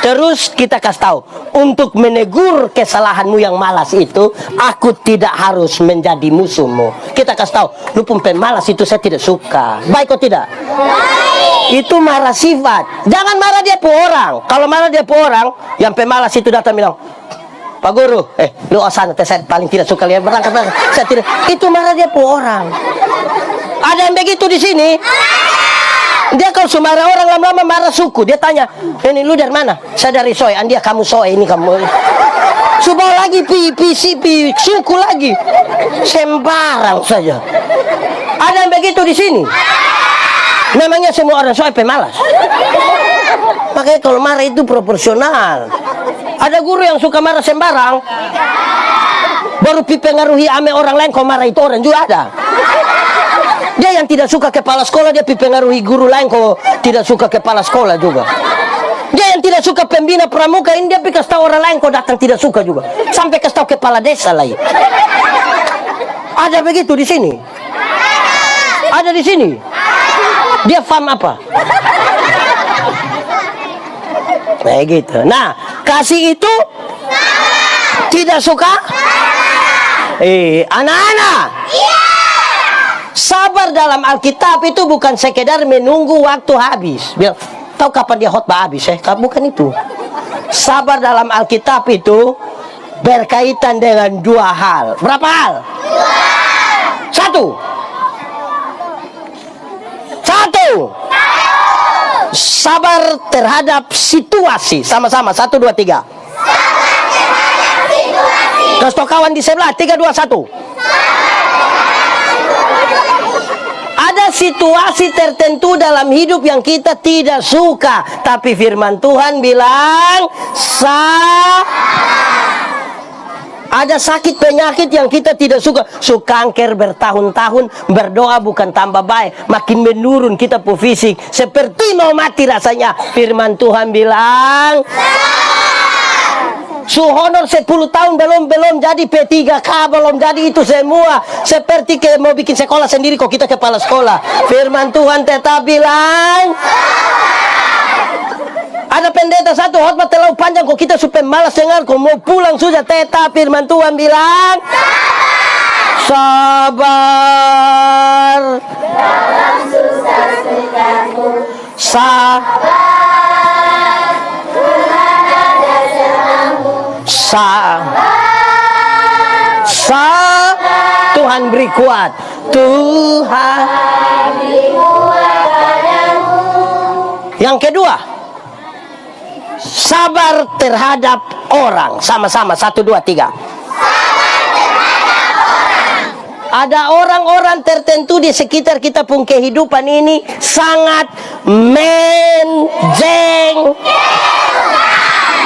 terus kita kasih tahu, untuk menegur kesalahanmu yang malas itu, aku tidak harus menjadi musuhmu. Kita kasih tahu, lu pun pemalas itu saya tidak suka. Baik atau tidak? Baik. Itu marah sifat. Jangan marah dia pu orang. Kalau marah dia pu orang, yang pemalas itu datang bilang, Pak Guru, lu osana, saya paling tidak suka lihat berangkat. Saya tidak. Itu marah dia pu orang. Ada yang begitu di sini. Dia kalau sumarah orang lama-lama marah suku. Dia tanya, ini lu dari mana? Saya dari Soe. Andia kamu Soe, ini kamu. Subah lagi pi suku lagi. Sembarang saja. Ada yang begitu di sini. Memangnya semua orang Soe pemalas. Makanya kalau marah itu proporsional. Ada guru yang suka marah sembarang. Baru pengaruhi ame orang lain, kalau marah itu orang juga ada. Dia yang tidak suka kepala sekolah, dia pengaruhi guru lain kok tidak suka kepala sekolah juga. Dia yang tidak suka pembina pramuka ini, dia kasih tahu orang lain kok datang tidak suka juga. Sampai kasih tahu kepala desa lain. Ada begitu di sini? Ada di sini? Dia paham apa? Nah gitu. Nah, kasih itu tidak suka? Anak-anak. Sabar dalam Alkitab itu bukan sekedar menunggu waktu habis. Bilang, tahu kapan dia khotbah habis? Bukan itu. Sabar dalam Alkitab itu berkaitan dengan 2 hal. Berapa hal? 1. Sabar terhadap situasi. Sama-sama. 1, 2, 3. Kasih kawan di sebelah. 3, 2, 1. Ada situasi tertentu dalam hidup yang kita tidak suka, tapi firman Tuhan bilang Ada sakit penyakit yang kita tidak suka. Kanker bertahun-tahun, berdoa bukan tambah baik, makin menurun kita pu fisik. Seperti mau mati rasanya. Firman Tuhan bilang, honor 10 tahun belum jadi P3K, belum jadi itu semua. Seperti ke mau bikin sekolah sendiri kok kita kepala sekolah. Firman Tuhan tetap bilang, ada pendeta satu khotbah terlalu panjang kok kita supaya malas dengar, kok mau pulang sudah. Tetap firman Tuhan bilang, sabar Dalam susah sukacitamu, sabar, Tuhan ada sertamu. Tuhan beri kuat. Tuhan Beri kuat padamu. Yang kedua, sabar terhadap orang. Sama-sama, 1, 2, 3. Ada orang-orang tertentu di sekitar kita pun kehidupan ini sangat menjeng.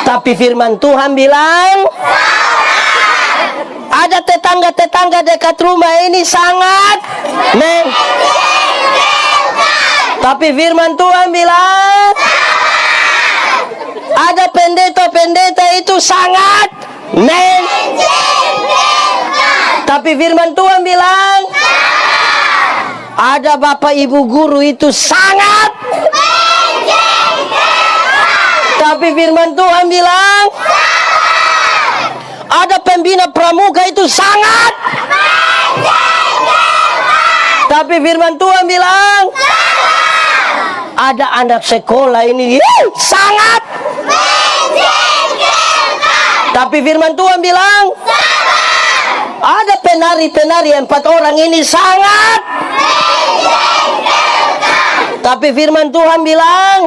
Tapi firman Tuhan bilang, ada tetangga-tetangga dekat rumah ini sangat tapi firman Tuhan bilang, ada pendeta-pendeta itu sangat tapi firman Tuhan bilang, ada bapak ibu guru itu sangat tapi firman Tuhan bilang, ada pembina pramuka itu sangat tapi firman Tuhan bilang, ada anak sekolah ini sangat tapi firman Tuhan bilang, ada penari-penari 4 orang ini sangat tapi firman Tuhan bilang,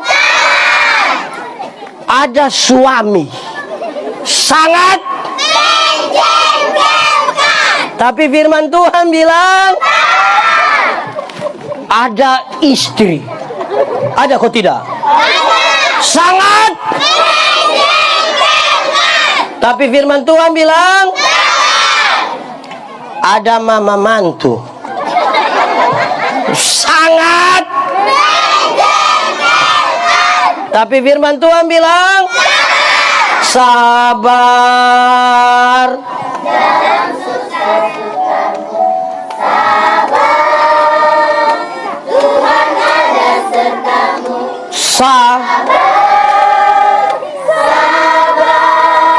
ada suami sangat tapi firman Tuhan bilang, ada istri, ada kok tidak? Sangat tapi firman Tuhan bilang, ada mama mantu sangat tapi firman Tuhan bilang, sabar Dalam susah sukacitamu, sabar, Tuhan ada sertamu.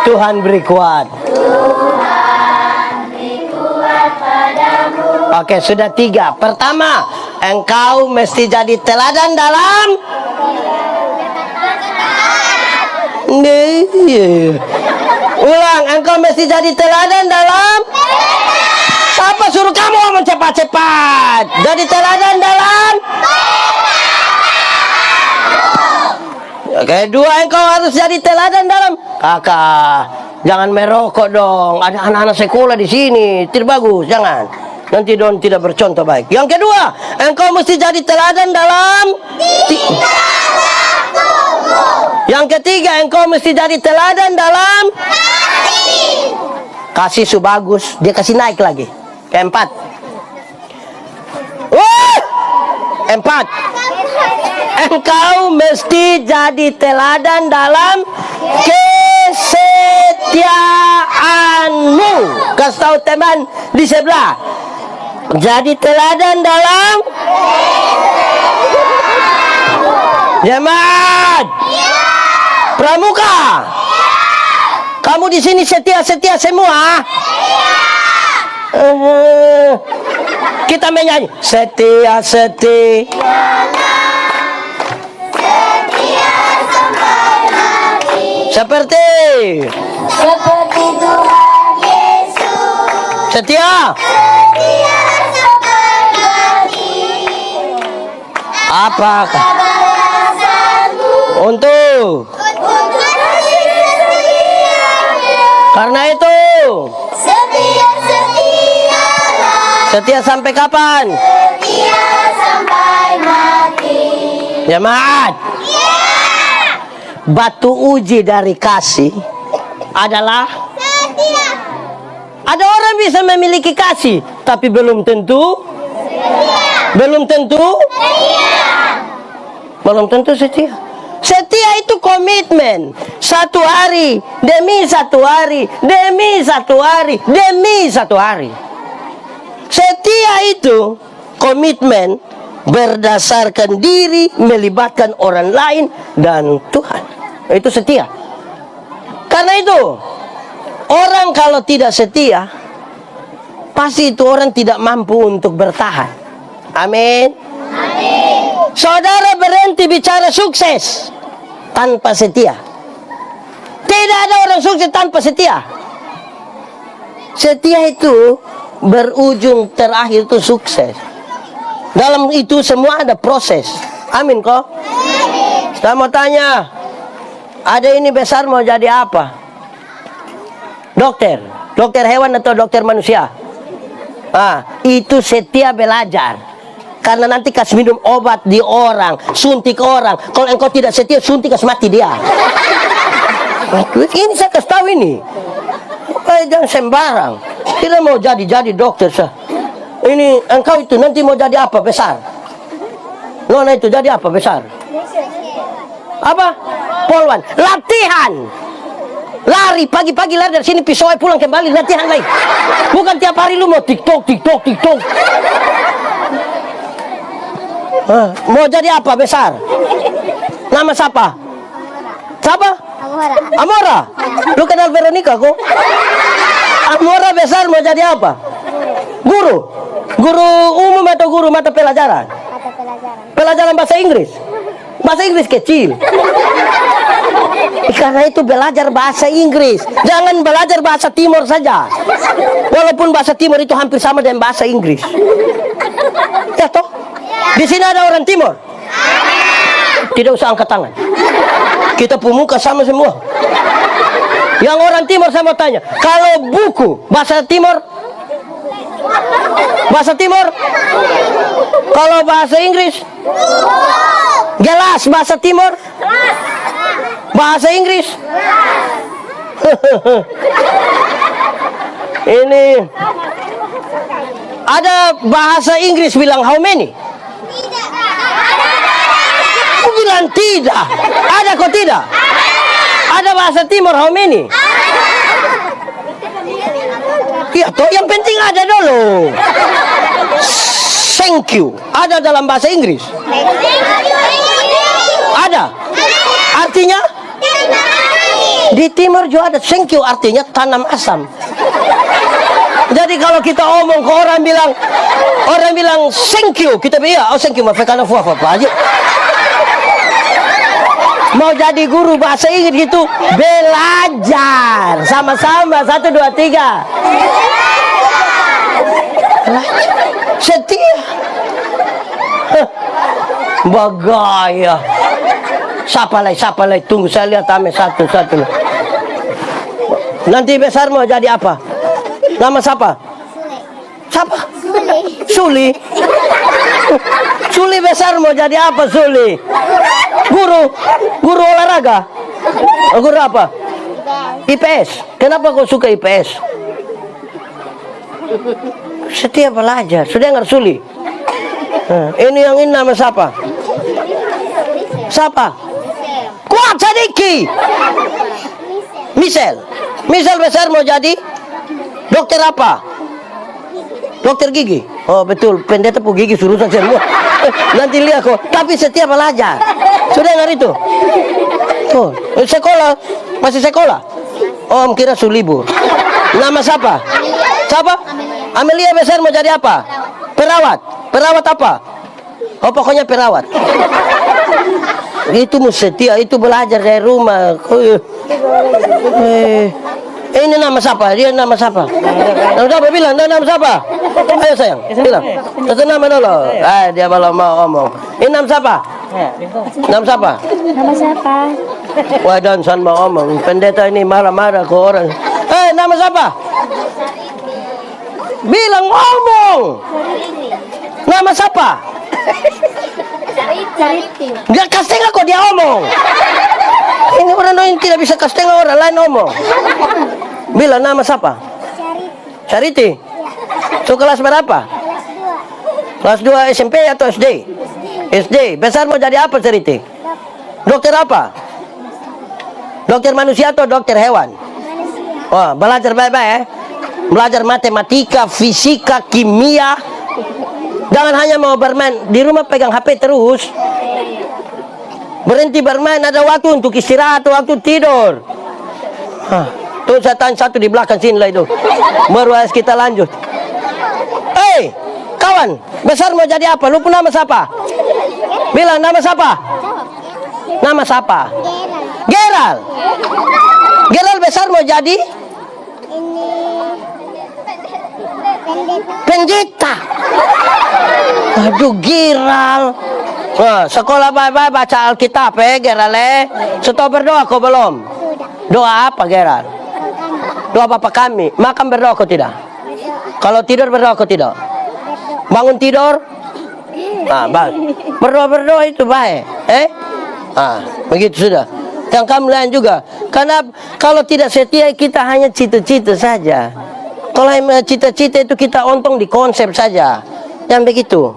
Tuhan beri kuat. Tuhan beri kuat padamu. Oke, sudah 3. Pertama, engkau mesti jadi teladan dalam ulang, engkau mesti jadi teladan dalam. Siapa suruh kamu ngomong cepat-cepat? Jadi teladan dalam. Kedua, engkau harus jadi teladan dalam. Kakak, jangan merokok dong. Ada anak-anak sekolah di sini, tidak bagus, jangan. Nanti dong tidak bercontoh baik. Yang kedua, engkau mesti jadi teladan dalam. Yang ketiga, engkau mesti jadi teladan dalam kasih su bagus. Dia kasih naik lagi. Keempat. 4. Engkau mesti jadi teladan dalam kesetiaanmu. Kasih tahu teman di sebelah. Jadi teladan dalam jemaat pramuka. Kamu di sini setia-setia semua. Kita menyanyi setia. Setia sampai mati. Seperti Tuhan Yesus. setia. Setia sampai mati. Apakah Balasanmu untuk untuk kasih setiamu. karena itu Setialah. setia sampai kapan? Setia sampai mati. Jemaat, batu uji dari kasih adalah Setia. Ada orang bisa memiliki kasih, tapi belum tentu. Belum tentu. Belum tentu setia. Setia itu komitmen. Satu hari demi satu hari, demi satu hari, demi satu hari. Setia itu komitmen berdasarkan diri, melibatkan orang lain dan Tuhan. Itu setia. Karena itu, orang kalau tidak setia, pasti itu orang tidak mampu untuk bertahan. Amin. Saudara berhenti bicara sukses tanpa setia. Tidak ada orang sukses tanpa setia. Setia itu berujung terakhir itu sukses. Dalam itu semua ada proses. Amin kok? Saya mau tanya, ada ini besar mau jadi apa? Dokter. Dokter hewan atau dokter manusia? Itu setia belajar. Karena nanti kasih minum obat di orang, suntik orang. Kalau engkau tidak setia, suntik kasih mati dia. Ini saya kasih tahu ini. Jangan sembarang. Tidak mau jadi dokter sah. Ini engkau itu nanti mau jadi apa besar? Nona itu jadi apa besar? Apa? Polwan. Latihan. Lari pagi-pagi lari dari sini pisau pulang kembali latihan lagi. Bukan tiap hari lu mau TikTok. Mau jadi apa besar? Nama siapa? Siapa? Amora. Lu kenal Veronica kok? Amora besar mau jadi apa? Guru. Guru umum atau guru mata pelajaran? Pelajaran bahasa Inggris. Bahasa Inggris kecil. Karena itu belajar bahasa Inggris. Jangan belajar bahasa Timur saja. Walaupun bahasa Timur itu hampir sama dengan bahasa Inggris. Ya toh? Di sini ada orang Timur? Tidak usah angkat tangan. Kita pemuka sama semua. Yang orang Timur saya mau tanya, kalau buku bahasa Timur? Bahasa Timur? Kalau bahasa Inggris? Gelas bahasa Timur? Bahasa Inggris? Ini ada bahasa Inggris bilang how many? Aku bilang tidak. Ada kok tidak? Ada bahasa Timur how many? Ya toh yang penting ada dulu. Thank you. Ada dalam bahasa Inggris? Ada. Artinya? Di Timur juga ada thank you, artinya tanam asam. Jadi kalau kita omong ke orang bilang thank you, kita bilang thank you, maaf karena apa aja. Mau jadi guru bahasa Inggris itu belajar sama-sama 1 2 3. Setia. Bagaya. Siapa lagi? Tunggu saya lihat ame satu-satu. Nanti besar mau jadi apa? Nama siapa? Siapa? Suli. Suli besar mau jadi apa Suli? Guru olahraga. Guru apa? IPS. Kenapa kau suka IPS? Setia belajar. Sudah dengar Suli? Ini yang ini nama siapa? Siapa? Kuat sedikit. Misel besar mau jadi dokter apa? Dokter gigi. Oh betul, pendeta pu gigi surusan semua. Nanti lihat kok. Tapi setia belajar. Sudah dengar itu? Oh, sekolah masih sekolah. Oh, kira sulibur. Nama siapa? Siapa? Amelia besar mau jadi apa? Perawat. Perawat apa? Oh pokoknya perawat. Itu setia, itu belajar dari rumah. Ini nama siapa? Dia nama siapa? Nama siapa? Bilang, nama siapa? Ayo sayang, bilang. Satu nama dulu. Dia malah mau ngomong. Ini nama siapa? Nama siapa? Nama siapa? Wah, Dansan mau ngomong. Pendeta ini marah-marah ke orang. Nama siapa? Bilang ngomong. Nama siapa? Cariti. Gak kasih kok dia ngomong. Ini orang lain tidak bisa kasih orang lain ngomong. Bilang nama siapa? Sariti? So kelas berapa? Kelas 2 SMP atau SD? SD. Besar mau jadi apa Sariti? Dokter apa? Dokter manusia atau dokter hewan? Oh, belajar baik-baik ya. Belajar matematika, fisika, kimia. Jangan hanya mau bermain. Di rumah pegang HP terus. Berhenti bermain, ada waktu untuk istirahat, waktu tidur. Tuh saya tanya satu di belakang sini lah itu. Baru harus kita lanjut. Hei, kawan, besar mau jadi apa? Lu pun nama siapa? Bilang nama siapa? Nama siapa? Geral. Geral besar mau jadi? Pendeta. Aduh, Geral. Wah, sekolah baik-baik baca Alkitab Geral Sudah berdoa kau belum? Doa apa Geral? Doa Bapa kami. Makan berdoa kau tidak? Kalau tidur berdoa kau tidak? Bangun tidur? Berdoa itu baik. Begitu sudah. Yang kamu lain juga. Karena kalau tidak setia kita hanya cita-cita saja. Kalau cita-cita itu kita untung di konsep saja. Yang begitu.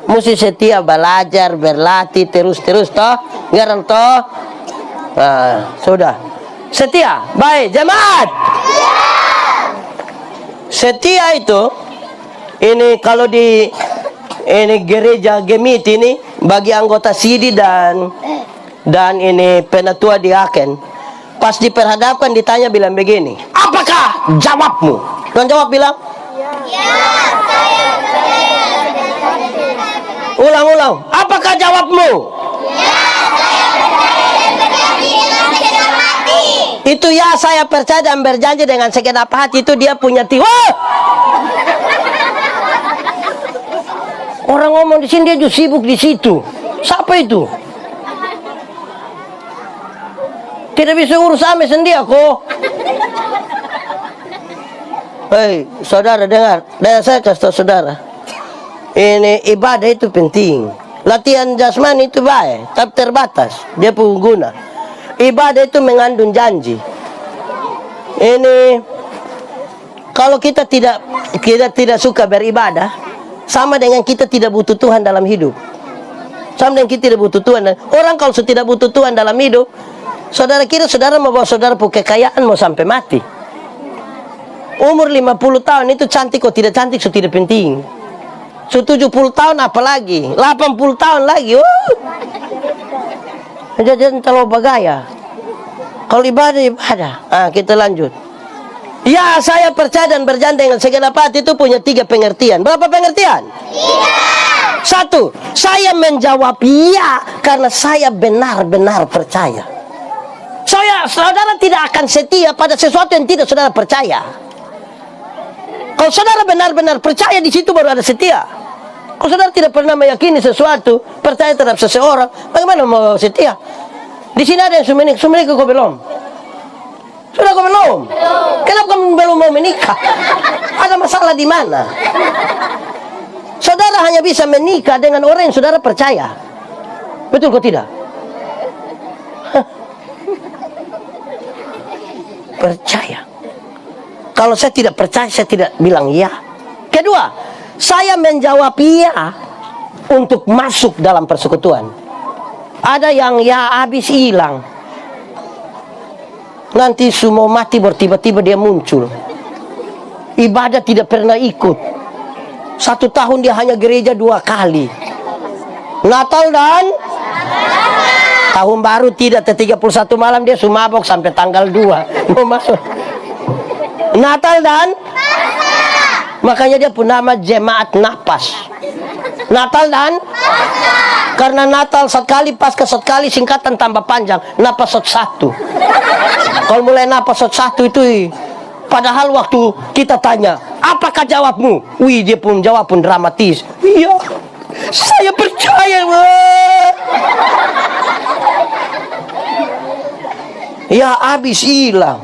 Mesti setia belajar, berlatih terus-terus toh. Geral toh. Sudah. Setia. Baik, jemaat. Setia itu ini kalau di gereja Gemit ini bagi anggota sidi dan ini penatua diaken. Pas diperhadapkan ditanya bilang begini, apakah jawabmu? Dan jawab bilang, ya, saya. Ulang-ulang, apakah jawabmu? Ya, saya percaya dan berjanji dengan segenap hati. Itu ya saya percaya dan berjanji dengan segenap hati itu dia punya Orang ngomong di sini dia juga sibuk di situ. Siapa itu? Tidak bisa urus ame sendiri aku. Hei, saudara dengar. Dan saya kasih tahu saudara. Ini ibadah itu penting. Latihan jasmani itu baik, tapi terbatas. Dia pun guna. Ibadah itu mengandung janji. Ini kalau kita tidak suka beribadah, sama dengan kita tidak butuh Tuhan dalam hidup. Sama dengan kita tidak butuh Tuhan. Orang kalau tidak butuh Tuhan dalam hidup, saudara kira saudara mau bawa saudara punya kekayaan mau sampai mati. Umur 50 tahun itu cantik kok tidak cantik so tidak penting. So 70 tahun apalagi, 80 tahun lagi. Jangan terlalu bagaya. Kalau ibadah. Kita lanjut. Ya, saya percaya dan berjanji dengan segenap hati itu punya 3 pengertian. Berapa pengertian? 3. 1. Saya menjawab ya karena saya benar-benar percaya. Saudara tidak akan setia pada sesuatu yang tidak saudara percaya. Kalau saudara benar-benar percaya di situ baru ada setia. Kalau saudara tidak pernah meyakini sesuatu, percaya terhadap seseorang, bagaimana mau setia? Di sini ada yang sumenik kau belum? Sudah kau belum? Kenapa kamu belum mau menikah? Ada masalah di mana? Saudara hanya bisa menikah dengan orang yang saudara percaya. Betul kau tidak? Percaya. Kalau saya tidak percaya, saya tidak bilang iya. Kedua, saya menjawab iya untuk masuk dalam persekutuan. Ada yang ya habis hilang. Nanti semua mati tiba-tiba dia muncul. Ibadah tidak pernah ikut. 1 tahun dia hanya gereja 2 kali. Natal dan tahun baru tidak, 31 malam dia sumabok sampai tanggal 2. Mau masuk. Natal dan makanya dia pun nama jemaat napas. Natal dan karena Natal sekali, Paskah sekali, singkatan tambah panjang, napas 1. Kalau mulai napas 1 itu, padahal waktu kita tanya, apakah jawabmu? Wih, dia pun jawab pun dramatis. Iya, saya percaya. Ya habis hilang.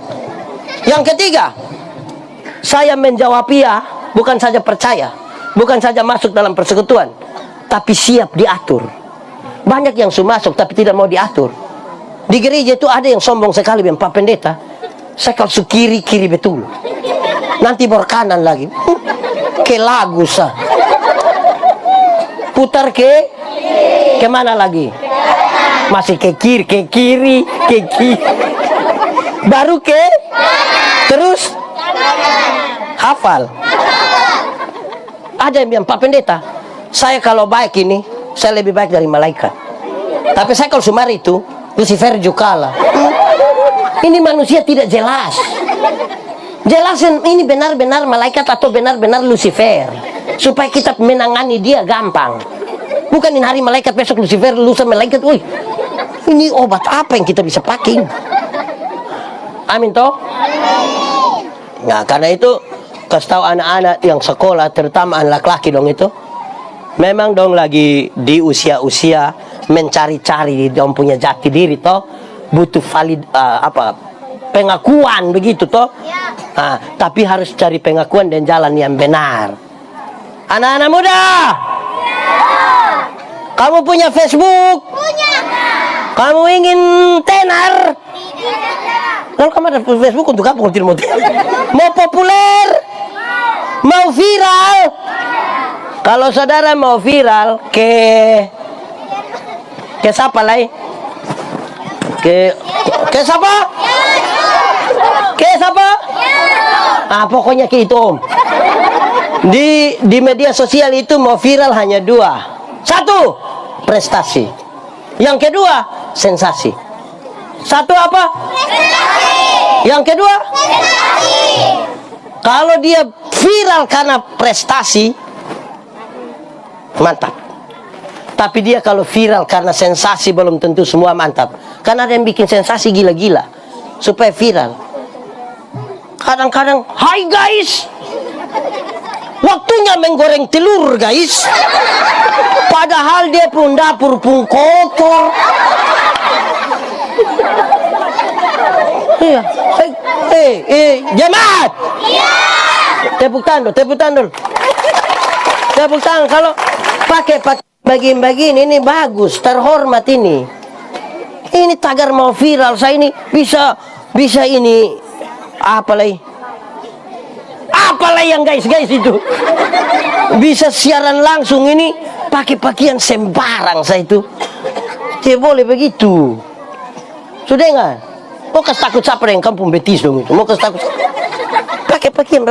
Yang ketiga, saya menjawab iya, bukan saja percaya, bukan saja masuk dalam persekutuan, tapi siap diatur. Banyak yang sudah masuk tapi tidak mau diatur. Di gereja itu ada yang sombong sekali, Pak Pendeta. Saya kalau kiri betul. Nanti bor kanan lagi. Ke lagu sah. Putar ke mana lagi? Masih ke kiri, ke kiri. Baru terus hafal. Ada yang bilang, Pak Pendeta, saya kalau baik ini, saya lebih baik dari malaikat. Tapi saya kalau sumari itu, Lucifer juga kalah. Ini manusia tidak jelas. Jelasin ini benar-benar malaikat atau benar-benar Lucifer. Supaya kita menangani dia gampang. Bukan ini hari malaikat, besok Lucifer, lusa malaikat. Wih, ini obat apa yang kita bisa pakai? Amin toh? Nah, karena itu kasih tahu anak-anak yang sekolah, terutama anak laki dong itu, memang dong lagi di usia-usia mencari-cari dong punya jati diri toh, butuh valid pengakuan begitu toh. Nah, tapi harus cari pengakuan dan jalan yang benar. Anak-anak muda, kamu punya Facebook? Punya. Kamu ingin tenar? Kalau kamu ada Facebook untuk apa? Mau populer? Mau viral? Kalau saudara mau viral, ke siapa lagi? Ke siapa? Ke siapa? Ah, pokoknya ke itu om. Di media sosial itu mau viral hanya dua. Satu, prestasi. Yang kedua, sensasi. Satu apa? Prestasi. Yang kedua? Prestasi. Kalau dia viral karena prestasi, mantap. Tapi dia kalau viral karena sensasi, belum tentu semua mantap. Karena ada yang bikin sensasi gila-gila supaya viral. Kadang-kadang, hai guys, waktunya menggoreng telur guys. Padahal dia pun dapur pun kotor. Iya, jemaat. Iya. Tepuk tangan, tepuk tangan. Tepuk tangan. Kalau pakai bagian-bagian ini bagus, terhormat ini. Ini tagar mau viral, saya ini bisa ini apalagi yang guys itu bisa siaran langsung ini pakai pakaian sembarang saya itu. Tidak boleh begitu. Sudah enggak? Mau kasih takut siapa yang kampung betis dong itu? Mau kasih takut pakai pakaian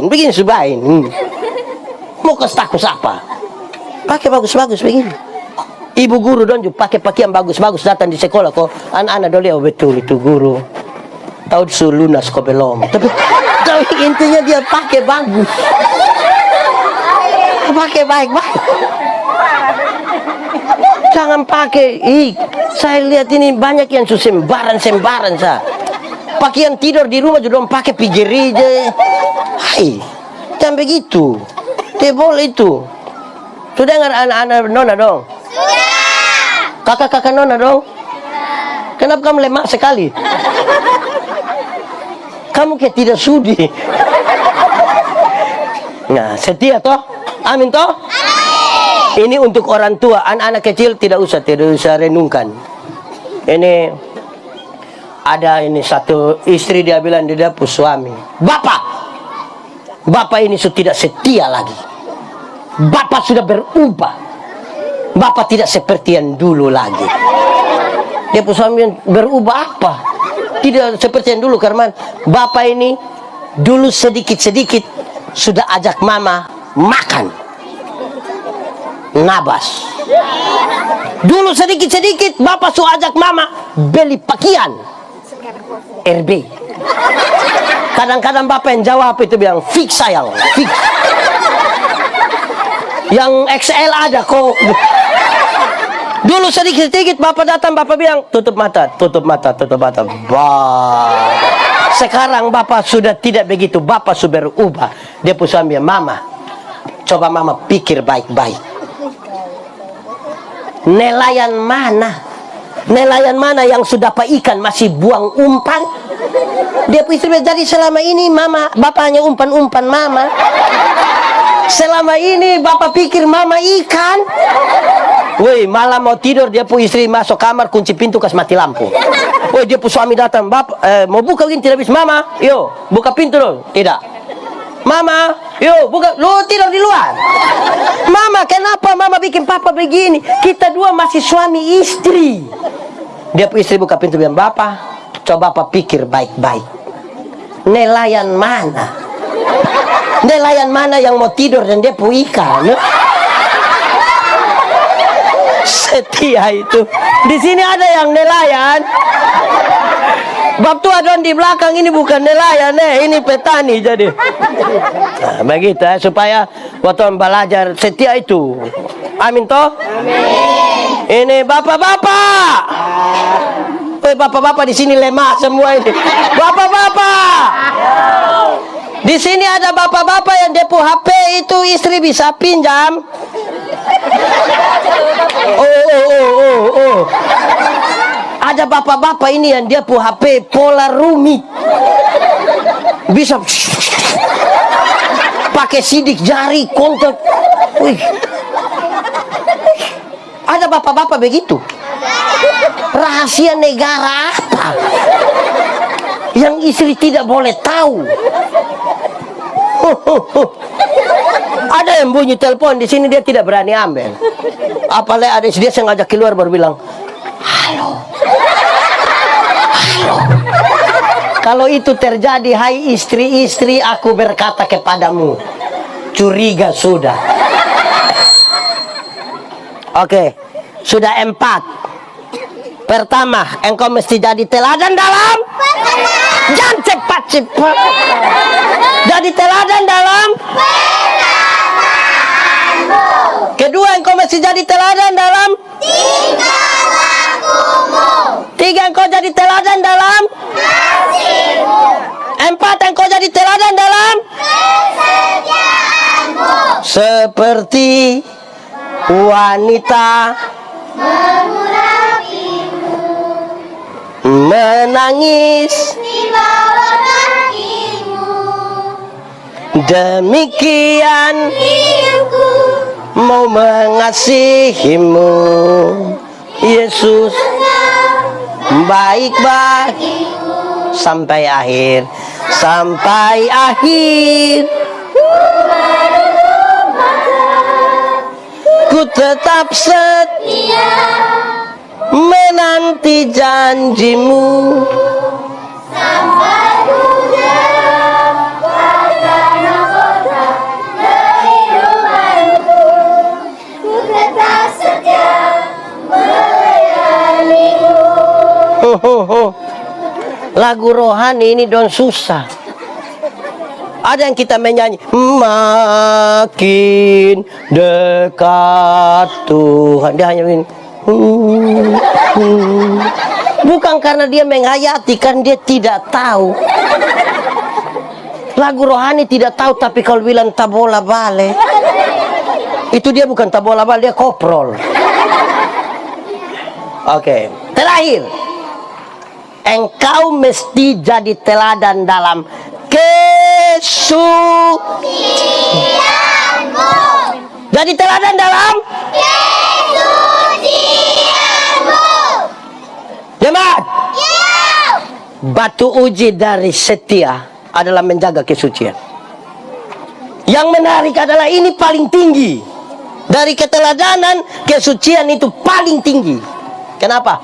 begini sebain. Mau kasih takut siapa? Pakai bagus-bagus begini. Ibu guru dong juga pakai pakaian bagus-bagus datang di sekolah kok. Anak-anak dole betul itu guru. Tahu disuruh lunas kok belum. Tapi intinya dia pakai bagus. Pakai baik-baik. Jangan pakai. Saya lihat ini banyak yang sembaran sah. Pakaian tidur di rumah juga pakai pijerija. Hai, jangan begitu. Tidak boleh itu. Sudah dengar anak-anak nona dong? Sudah. Kakak-kakak nona dong? Kenapa kamu lemah sekali? Kamu kayak tidak sudi. Nah, setia toh? Amin toh? Ini untuk orang tua, anak-anak kecil tidak usah renungkan. Ini ada ini satu istri dia bilang dia dapur suami. Bapak ini sudah tidak setia lagi. Bapak sudah berubah. Bapak tidak seperti yang dulu lagi. Dia pun suami berubah apa? Tidak seperti yang dulu karena bapak ini dulu sedikit-sedikit sudah ajak mama makan. Nabas. Dulu sedikit-sedikit bapak sudah ajak mama beli pakaian RB. Kadang-kadang bapak yang jawab itu bilang fix sayang, fix. Yang XL ada kok. Dulu sedikit-sedikit bapak datang, bapak bilang tutup mata. Bah. Sekarang bapak sudah tidak begitu, bapak sudah berubah. Dia pun sambil mama, coba mama pikir baik-baik. Nelayan mana yang sudah dapat ikan masih buang umpan? Dia pun istri jadi selama ini mama, bapak hanya umpan-umpan mama. Selama ini bapak pikir mama ikan. Woi, malam mau tidur dia pun istri masuk kamar kunci pintu kasih mati lampu. Woi, dia pun suami datang, bapak mau buka gini tidak bisa mama. Yo, buka pintu dong. Tidak. Mama, yuk buka, lu tidur di luar. Mama, kenapa mama bikin papa begini? Kita dua masih suami istri. Dia istri buka pintu bilang, bapak, coba bapak pikir baik-baik. Nelayan mana? Nelayan mana yang mau tidur dan dia pu ikan? Setia itu. Di sini ada yang nelayan. Bab tua don di belakang ini bukan nelayan, ini petani jadi. Nah, begitu supaya waktu belajar setia itu. Amin toh? Amin. Ini bapak-bapak. Bapak-bapak di sini lemah semua ini. Bapak-bapak. Di sini ada bapak-bapak yang depo HP itu istri bisa pinjam. Oh. Ada bapak-bapak ini yang dia pu HP pola rumit. Bisa pakai sidik jari kontak. Wih. Ada bapak-bapak begitu. Rahasia negara apa yang istri tidak boleh tahu? Ada yang bunyi telepon di sini dia tidak berani ambil. Apalagi ada dia sengaja keluar baru bilang, halo. Kalau itu terjadi, hai istri-istri, aku berkata kepadamu, curiga sudah. Oke, sudah 4. Pertama, engkau mesti jadi teladan dalam. Jangan cepat-cepat. Jadi teladan dalam. Kedua, engkau mesti jadi teladan dalam. 3, engkau jadi teladan dalam. 4, engkau jadi teladan dalam. Seperti wanita menangis, demikian mau mengasihimu, Yesus baik bagiku sampai akhir, sampai akhir. Ku tetap setia menanti janjimu Sampai hujan wacana kota kehidupanku, ku tetap setia melayanimu. Lagu rohani ini don susah. Ada yang kita menyanyi makin dekat Tuhan. Dia hanya begini. Bukan karena dia menghayati, kan dia tidak tahu. Lagu rohani tidak tahu, tapi kalau bilang tabola bale, itu dia bukan tabola bale, dia koprol. Oke, terakhir, engkau mesti jadi teladan dalam kesucianmu. Jadi teladan dalam kesucianmu. Jemaat, batu uji dari setia adalah menjaga kesucian. Yang menarik adalah ini paling tinggi. Dari keteladanan, kesucian itu paling tinggi. Kenapa?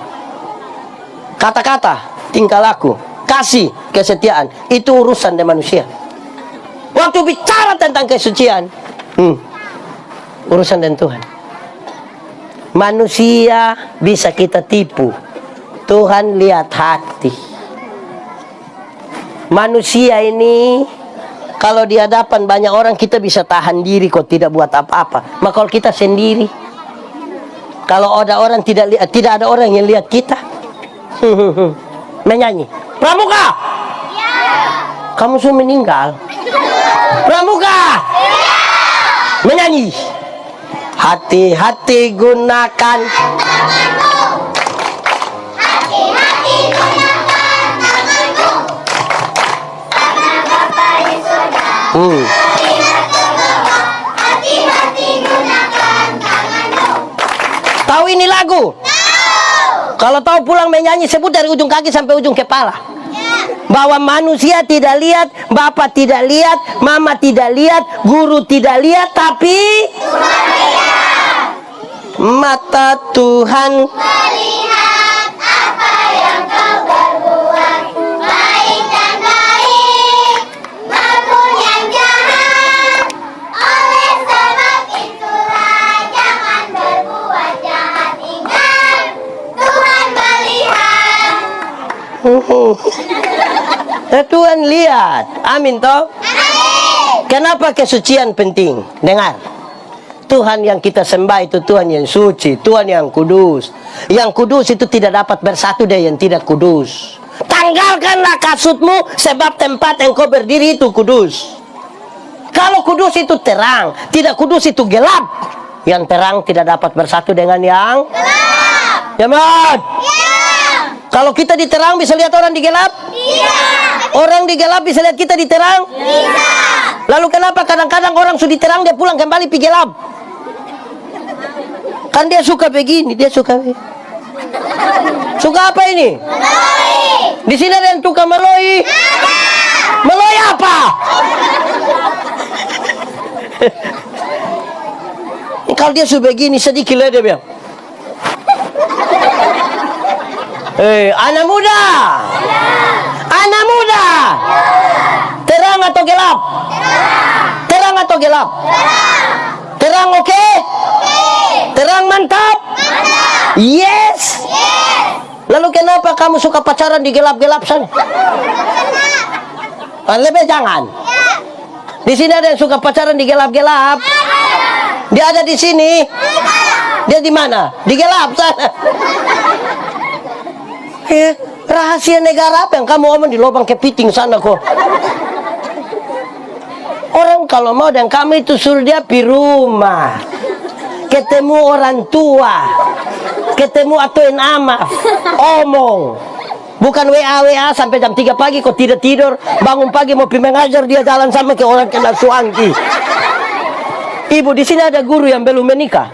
Kata-kata, tingkah laku, kasih, kesetiaan, itu urusan dengan manusia. Waktu bicara tentang kesucian, urusan dengan Tuhan. Manusia bisa kita tipu, Tuhan lihat hati. Manusia ini kalau di hadapan banyak orang kita bisa tahan diri kok tidak buat apa-apa. Maka kalau kita sendiri, kalau ada orang tidak ada orang yang lihat kita, menyanyi, Pramuka, kamu sudah meninggal. Pramuka, menyanyi, hati-hati gunakan. Hati-hati gunakan tanganmu, karena Bapa di surga melihat ke bawah. Hati-hati gunakan tanganmu. Tahu ini lagu? Kalau tahu pulang menyanyi, sebut dari ujung kaki sampai ujung kepala. bahwa manusia tidak lihat, bapak tidak lihat, mama tidak lihat, guru tidak lihat, tapi mata Tuhan Melihat apa yang kau berbuat, baik dan baik maupun yang jahat. Oleh sebab itulah jangan berbuat jahat. Ingat, Tuhan melihat. Tuhan lihat. Amin toh. Kenapa kesucian penting? Dengar. Tuhan yang kita sembah itu Tuhan yang suci, Tuhan yang kudus. Yang kudus itu tidak dapat bersatu dengan yang tidak kudus. Tanggalkanlah kasutmu, sebab tempat engkau berdiri itu kudus. Kalau kudus itu terang, tidak kudus itu gelap. Yang terang tidak dapat bersatu dengan yang gelap. Ya, Mat? Kalau kita di terang bisa lihat orang di gelap? Iya. Orang di gelap bisa lihat kita di terang? Bisa. Lalu kenapa kadang-kadang orang sudah di terang dia pulang kembali pergi gelap? Kan dia suka begini, dia suka begini. Suka apa ini? Meloi. Di sini ada yang tukang meloi. Meloi apa? Kalau dia suka begini sedikit lah dia bilang. Anak muda. Anak muda. Terang atau gelap? Terang atau gelap? Terang oke? Terang mantap? Yes. Lalu kenapa kamu suka pacaran di gelap-gelap sana? Lebih jangan. Di sini ada yang suka pacaran di gelap-gelap. Dia ada di sini. Dia di mana? Di gelap sana. Rahasia negara apa yang kamu omong di lubang kepiting sana kok? Orang kalau mau dan kamu itu suruh dia pi rumah, ketemu orang tua, ketemu atuin ama, omong. Bukan WA sampai jam 3 pagi kok tidak tidur, bangun pagi mau pi mengajar dia jalan sama ke orang kena suangki. Ibu di sini ada guru yang belum menikah.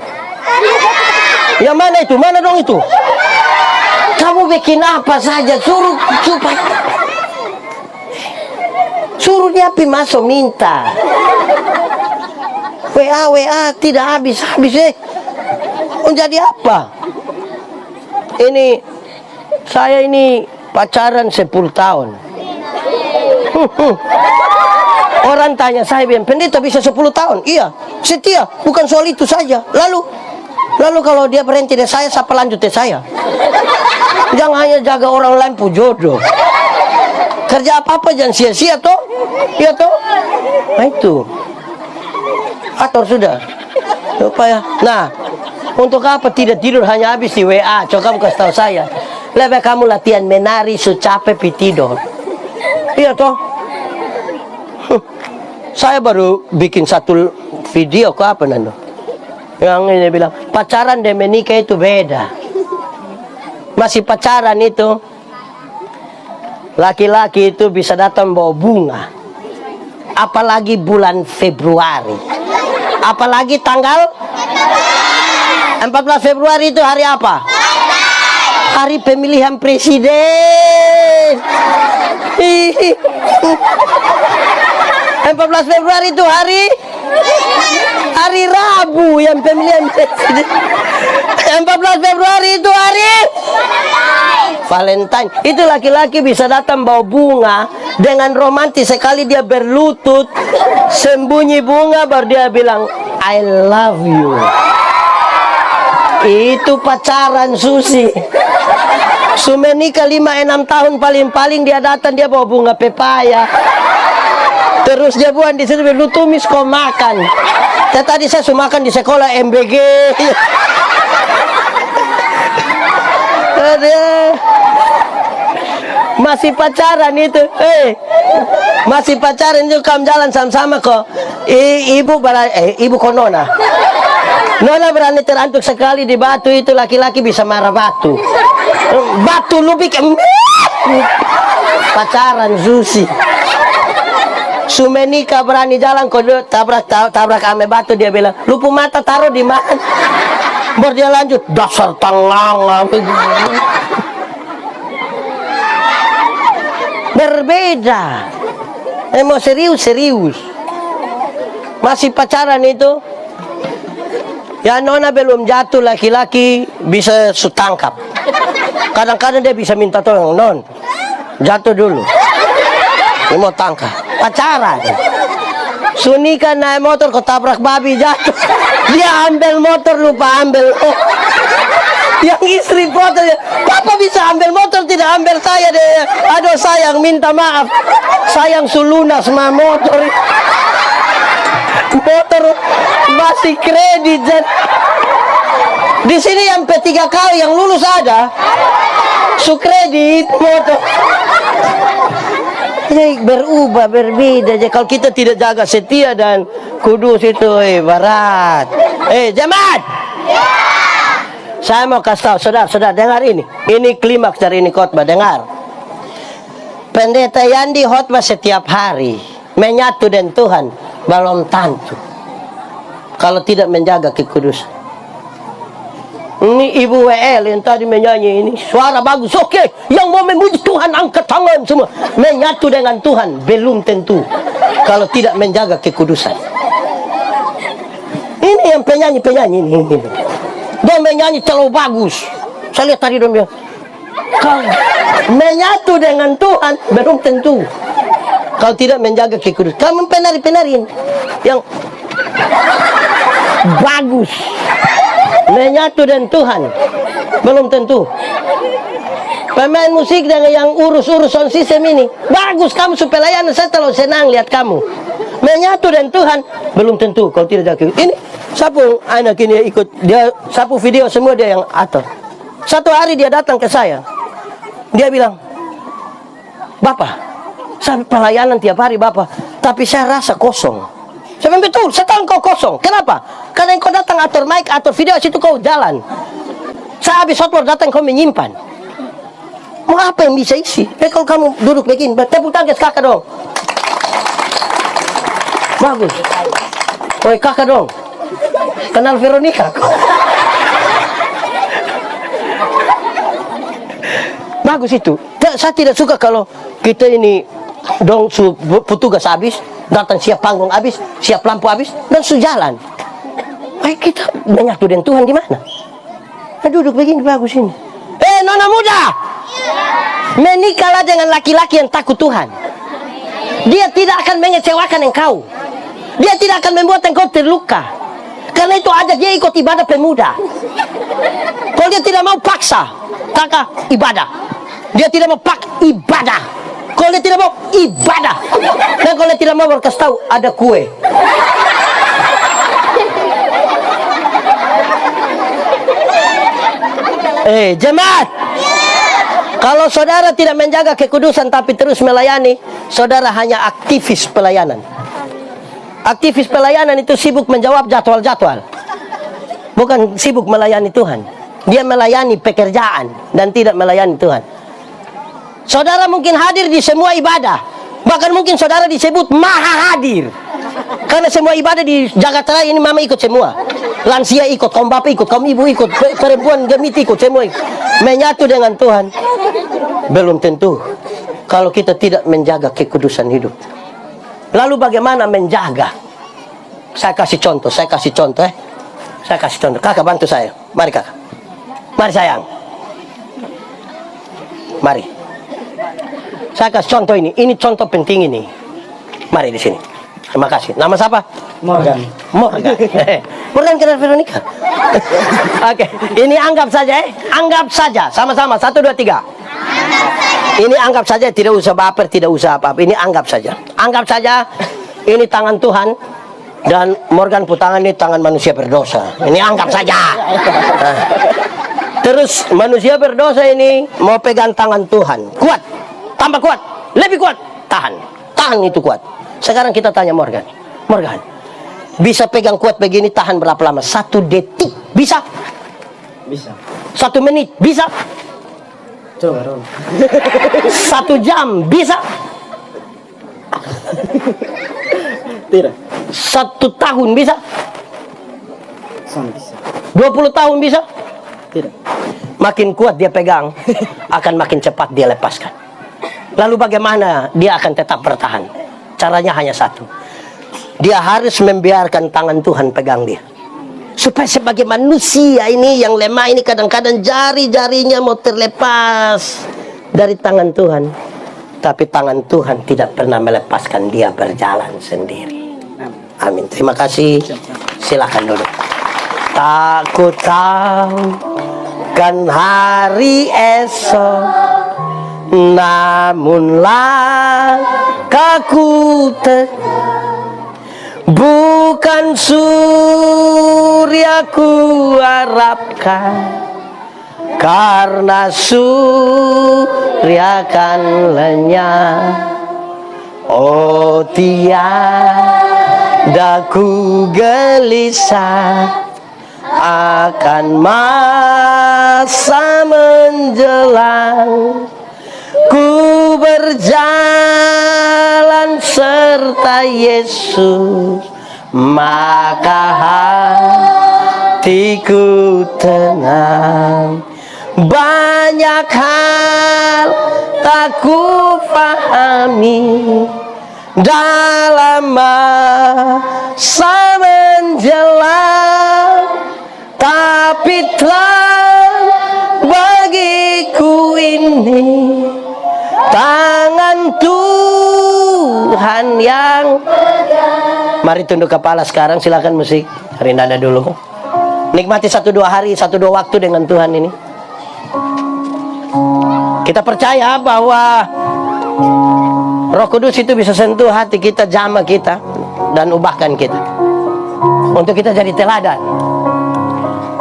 Yang mana itu? Mana dong itu? Kamu bikin apa saja suruh dia pi masuk minta. WA tidak habis jadi apa? Ini saya ini pacaran 10 tahun. Orang tanya saya, pendeta bisa 10 tahun? Iya, setia, bukan soal itu saja. Lalu kalau dia berhenti dari saya, siapa lanjut dari saya? Jangan hanya jaga orang lain pu jodoh. Kerja apa-apa jangan sia-sia toh. Iya toh. Nah itu. Atur sudah. Supaya. Nah, untuk apa tidak tidur hanya habis di WA? Coba kamu kasih tahu saya. Lebih kamu latihan menari capek pi tidur. Iya toh. Saya baru bikin satu video ke apa nando. Yang ini bilang pacaran dan menikah itu beda. Masih pacaran itu laki-laki itu bisa datang bawa bunga, apalagi bulan Februari, apalagi tanggal 14 Februari itu hari apa? Hari pemilihan presiden. 14 Februari itu hari Rabu yang pemilihan presiden. 14 Februari itu hari Valentine. Itu laki-laki bisa datang bawa bunga dengan romantis sekali, dia berlutut sembunyi bunga baru dia bilang I love you. Itu pacaran Susi. Sumenika 5-6 tahun paling-paling dia datang dia bawa bunga pepaya. Terus dia buang di situ, lu tumis kau makan. Tadi saya sudah makan di sekolah MBG. Masih pacaran itu. Masih pacaran itu kamu jalan sama-sama kok. Ibu kok Nona. Nona berani terantuk sekali di batu itu, laki-laki bisa marah batu. Batu lu bikin pacaran Susi. Sumenika berani jalan kok tabrak ame batu, dia bilang lupu mata taruh di mana? Baru dia lanjut dasar tangang. beda. Mau serius. Masih pacaran itu. Ya nona belum jatuh laki-laki bisa tangkap. Kadang-kadang dia bisa minta tolong, non. Jatuh dulu. Dia mau tangkap. Pacaran. Sunika naik motor ketabrak babi jatuh. Dia ambil motor lupa ambil. Yang istri foto, papa bisa ambil motor tidak ambil saya deh. Aduh sayang minta maaf. Sayang sulunas sama motor. Motor masih kredit. Di sini yang P3K yang lulus ada. Su kredit motor. Jadi berubah berbeda. Jadi kalau kita tidak jaga setia dan kudus itu barat. Jemaat. Saya mau kasih tahu saudara dengar ini. Ini klimaks dari ini khotbah, dengar. Pendeta Yandi khotbah setiap hari menyatu dengan Tuhan belum tentu kalau tidak menjaga kekudusan. Ini Ibu WL yang tadi menyanyi ini suara bagus, oke. Yang mau memuji Tuhan angkat tangan semua. Menyatu dengan Tuhan belum tentu kalau tidak menjaga kekudusan. Ini yang penyanyi ini. Dia menyanyi terlalu bagus. Saya lihat tadi dia bilang, kalau menyatu dengan Tuhan belum tentu kalau tidak menjaga kekudusan. Kamu penari-penarin yang bagus menyatu dengan Tuhan belum tentu. Pemain musik dengan yang urus-urusan sistem ini bagus, kamu supelayan, saya terlalu senang lihat kamu menyatu dengan Tuhan belum tentu kalau tidak jaga. Ini sapu anak ini ikut dia sapu video semua dia yang atur. Satu hari dia datang ke saya, dia bilang, Bapak, saya pelayanan tiap hari Bapak, tapi saya rasa kosong. Saya bilang, betul, saya tahu kau kosong. Kenapa? Karena kau datang atur mic, atur video, situ kau jalan. Saya habis software datang kau menyimpan. Mau apa yang bisa isi? Kalau kamu duduk begini, tepuk tangan kakak dong. Bagus. Oi kakak dong. Kenal Veronica? Bagus itu. Saya tidak suka kalau kita ini dong petugas habis, datang siap panggung habis, siap lampu habis, dan jalan. Kita menyatu dengan Tuhan di mana? Duduk begini bagus ini. Nona muda, menikahlah dengan laki-laki yang takut Tuhan. Dia tidak akan mengecewakan engkau. Dia tidak akan membuat engkau terluka. Karena itu ajak dia ikut ibadah pemuda. Kalau dia tidak mau paksa, kakak ibadah. Dia tidak mau ibadah. Kalau dia tidak mau ibadah. Dan kalau dia tidak mau berkasih tahu ada kue. Jemaat. Kalau saudara tidak menjaga kekudusan tapi terus melayani, saudara hanya aktivis pelayanan. Aktivis pelayanan itu sibuk menjawab jadwal-jadwal, bukan sibuk melayani Tuhan. Dia melayani pekerjaan dan tidak melayani Tuhan. Saudara mungkin hadir di semua ibadah, bahkan mungkin saudara disebut maha hadir, karena semua ibadah di Jakarta ini mama ikut semua. Lansia ikut, kaum bapak ikut, kaum ibu ikut, perempuan gemit ikut, semua ikut. Menyatu dengan Tuhan belum tentu kalau kita tidak menjaga kekudusan hidup. Lalu bagaimana menjaga? Saya kasih contoh. Saya kasih contoh. Kakak bantu saya. Mari kakak. Mari sayang. Mari. Saya kasih contoh ini. Ini contoh penting ini. Mari di sini. Terima kasih. Nama siapa? Morgan. Morgan kenal Veronica. Oke. Ini anggap saja. Anggap saja. Sama-sama. 1, 2, 3. Ini anggap saja, tidak usah baper, tidak usah apa-apa. Ini anggap saja. Anggap saja ini tangan Tuhan dan Morgan tangan ini tangan manusia berdosa. Ini anggap saja. Nah. Terus manusia berdosa ini mau pegang tangan Tuhan. Kuat, tambah kuat, lebih kuat. Tahan itu kuat. Sekarang kita tanya Morgan. Morgan, bisa pegang kuat begini tahan berapa lama? 1 detik bisa? Bisa. 1 menit bisa? Coba dong. 1 jam bisa? Tidak. 1 tahun bisa? Bisa. 20 tahun bisa? Tidak. Makin kuat dia pegang, akan makin cepat dia lepaskan. Lalu bagaimana dia akan tetap bertahan? Caranya hanya satu. Dia harus membiarkan tangan Tuhan pegang dia. Supaya sebagai manusia ini yang lemah ini, kadang-kadang jari-jarinya mau terlepas dari tangan Tuhan, tapi tangan Tuhan tidak pernah melepaskan dia berjalan sendiri. Amin. Terima kasih. Silakan duduk. Tak ku tahu kan hari esok, namun langkahku bukan surya ku harapkan, karena surya kan lenyap. Oh, tiada ku gelisah akan masa menjelang. Ku berjalan serta Yesus, maka hatiku tenang. Banyak hal tak ku pahami dalam masa menjelang, tapi terang bagiku ini tangan Tuhan yang. Mari tunduk kepala sekarang, silakan musik. Hari nada dulu. Nikmati 1-2 hari, 1-2 waktu dengan Tuhan ini. Kita percaya bahwa Roh Kudus itu bisa sentuh hati kita, jamah kita, dan ubahkan kita untuk kita jadi teladan.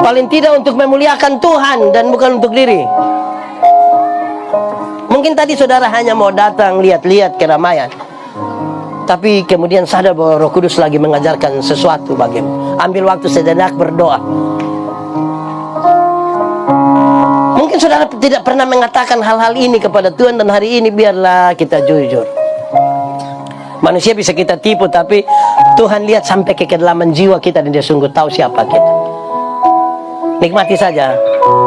Paling tidak untuk memuliakan Tuhan dan bukan untuk diri. Mungkin tadi saudara hanya mau datang lihat-lihat keramaian, tapi kemudian sadar bahwa Roh Kudus lagi mengajarkan sesuatu bagimu. Ambil waktu sejenak berdoa. Mungkin saudara tidak pernah mengatakan hal-hal ini kepada Tuhan, dan hari ini biarlah kita jujur. Manusia bisa kita tipu, tapi Tuhan lihat sampai ke kedalaman jiwa kita dan Dia sungguh tahu siapa kita. Nikmati saja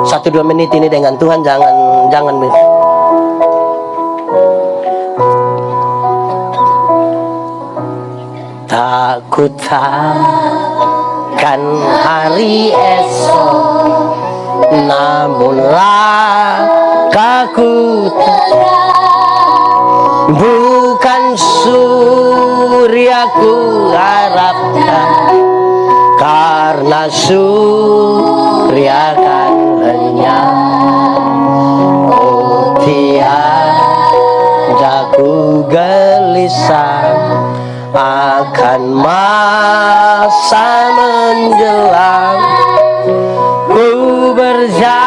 1-2 menit ini dengan Tuhan. Jangan takut akan hari esok, namun langkahku bukan surya ku harapkan, karena surya kan lenyap. Oh, tiada ku gelisah akan masa menjelang. Ku berjalan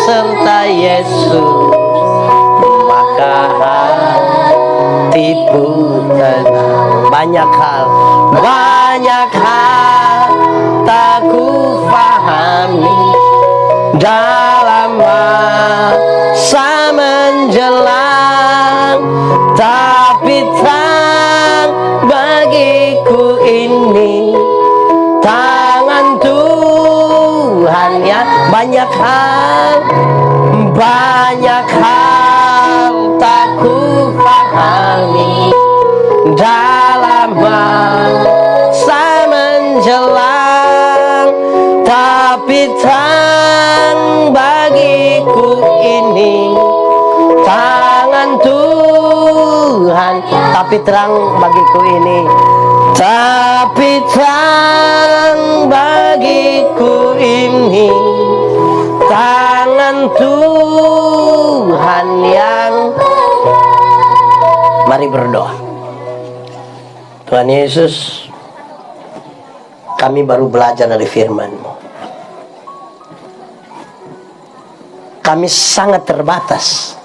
serta Yesus, maka hatiku tenang. Banyak hal tak ku pahami dalam masa menjelang, tapi terang bagiku ini tangan Tuhan ya. Banyak hal tak ku pahami dalam masa menjelang, tapi terang bagiku ini tangan Tuhan. Tapi terang bagiku ini, tapi terang bagiku ini tangan Tuhan yang. Mari berdoa. Tuhan Yesus, kami baru belajar dari firman-Mu. Kami sangat terbatas,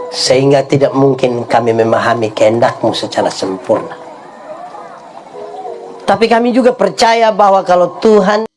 sehingga tidak mungkin kami memahami kehendak-Mu secara sempurna. Tapi kami juga percaya bahwa kalau Tuhan